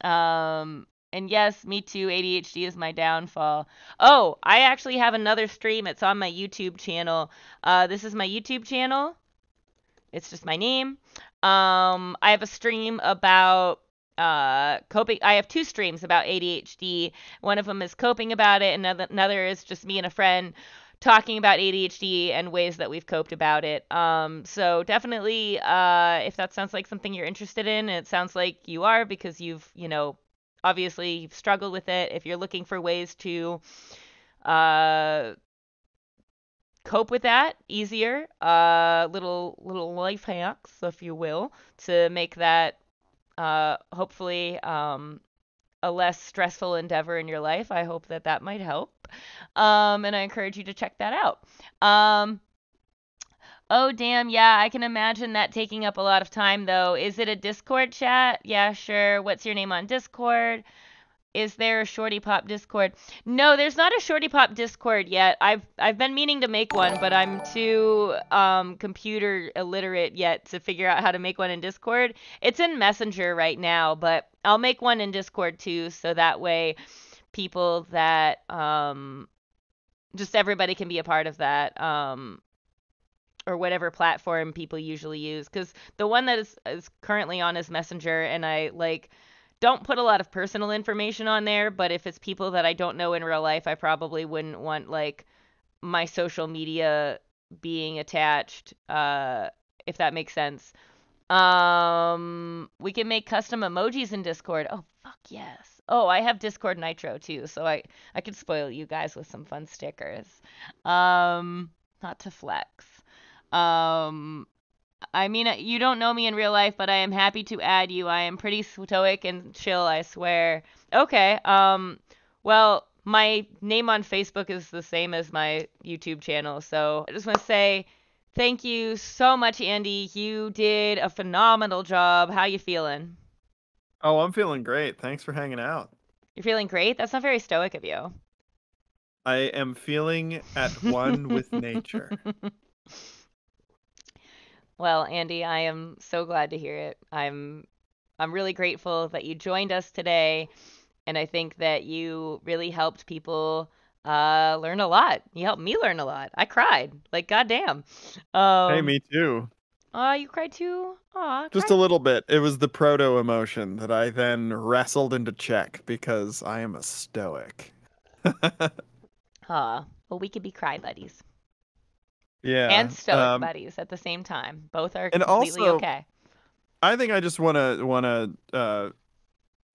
And yes, me too. ADHD is my downfall. Oh, I actually have another stream. It's on my YouTube channel. This is my YouTube channel. It's just my name. I have a stream about coping. I have two streams about ADHD. One of them is coping about it, and another is just me and a friend talking about ADHD and ways that we've coped about it. So definitely, if that sounds like something you're interested in, and it sounds like you are because obviously you've struggled with it. If you're looking for ways to uh, cope with that easier, little life hacks, if you will, to make that hopefully a less stressful endeavor in your life. I hope that that might help. And I encourage you to check that out. Oh, damn. Yeah, I can imagine that taking up a lot of time, though. Is it a Discord chat? Yeah, sure. What's your name on Discord? Is there a Shorty Pop Discord? No, there's not a Shorty Pop Discord yet. I've been meaning to make one, but I'm too computer illiterate yet to figure out how to make one in Discord. It's in Messenger right now, but I'll make one in Discord too, so that way people that just everybody can be a part of that. Or whatever platform people usually use, because the one that is currently on is Messenger, and I like don't put a lot of personal information on there, but if it's people that I don't know in real life, I probably wouldn't want like my social media being attached, if that makes sense. We can make custom emojis in Discord. Oh, fuck yes. Oh, I have Discord Nitro too, so I could spoil you guys with some fun stickers. Not to flex. Um, I mean, you don't know me in real life, but I am happy to add you. I am pretty stoic and chill, I swear. Okay. Well, my name on Facebook is the same as my YouTube channel, so I just want to say thank you so much, Andy. You did a phenomenal job. How you feeling? Oh, I'm feeling great. Thanks for hanging out. You're feeling great? That's not very stoic of you. I am feeling at one with nature. Well, Andy, I am so glad to hear it. I'm really grateful that you joined us today, and I think that you really helped people learn a lot. You helped me learn a lot. I cried. Like goddamn. Hey, Um me too. you cried too? Aw, Just cry. a little bit. It was the proto emotion that I then wrestled into check because I am a stoic. Aw. Well, we could be cry buddies. Yeah. And stoic buddies at the same time. Both are And completely also, okay. I think I just wanna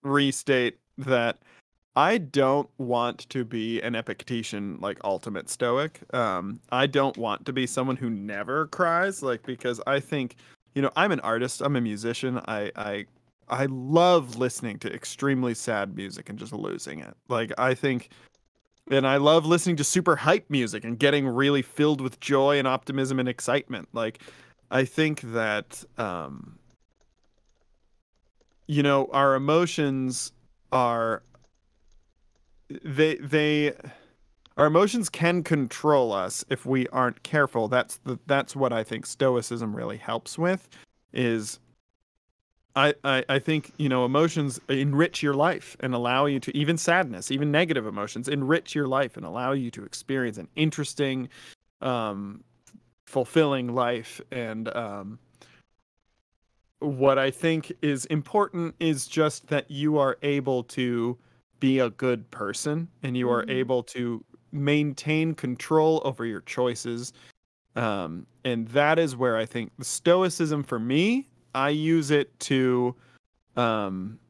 restate that I don't want to be an Epictetan like ultimate stoic. I don't want to be someone who never cries, like because I think, I'm an artist, I'm a musician. I love listening to extremely sad music and just losing it. Like I think and I love listening to super hype music and getting really filled with joy and optimism and excitement. Like I think that our emotions are they our emotions can control us if we aren't careful. That's what I think stoicism really helps with is I think, emotions enrich your life and allow you to, even sadness, even negative emotions, enrich your life and allow you to experience an interesting, um, fulfilling life. And what I think is important is just that you are able to be a good person and you are Mhm. able to maintain control over your choices. And that is where I think the stoicism for me, I use it um,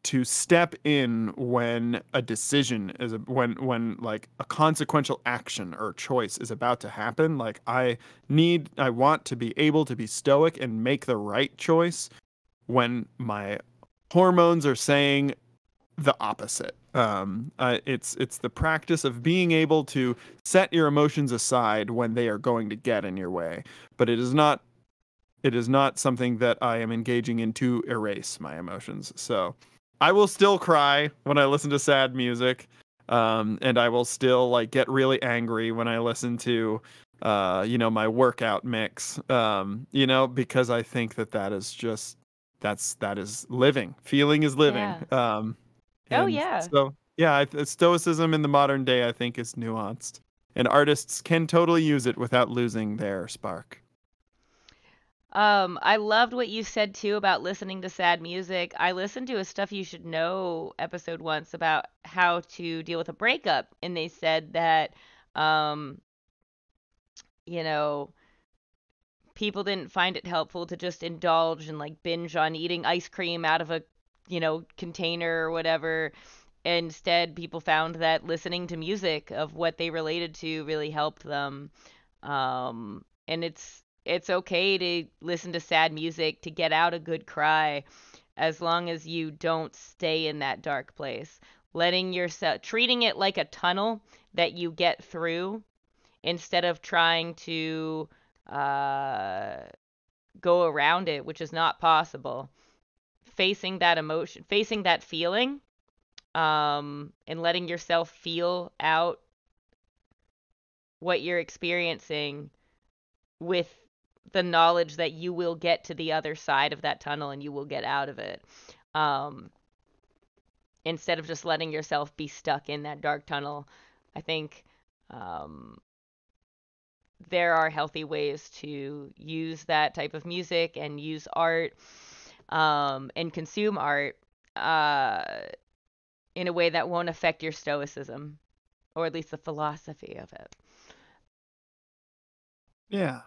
to step in when a decision is when like a consequential action or choice is about to happen. Like I want to be able to be stoic and make the right choice when my hormones are saying the opposite. It's the practice of being able to set your emotions aside when they are going to get in your way, but it is not something that I am engaging in to erase my emotions. So I will still cry when I listen to sad music, and I will still like get really angry when I listen to my workout mix, because I think that is just that is living. Feeling is living. Yeah. Oh, And yeah. so, yeah, stoicism in the modern day, I think, is nuanced, and artists can totally use it without losing their spark. I loved what you said too about listening to sad music. I listened to a Stuff You Should Know episode once about how to deal with a breakup, and they said that, um, you know, people didn't find it helpful to just indulge and like binge on eating ice cream out of a, container or whatever. Instead, people found that listening to music of what they related to really helped them. And it's okay to listen to sad music to get out a good cry as long as you don't stay in that dark place. Letting yourself treating it like a tunnel that you get through instead of trying to uh, go around it, which is not possible. Facing that emotion, facing that feeling, and letting yourself feel out what you're experiencing with the knowledge that you will get to the other side of that tunnel and you will get out of it. Um, Instead of just letting yourself be stuck in that dark tunnel, I think um, there are healthy ways to use that type of music and use art, and consume art uh, in a way that won't affect your stoicism, or at least the philosophy of it. Yeah.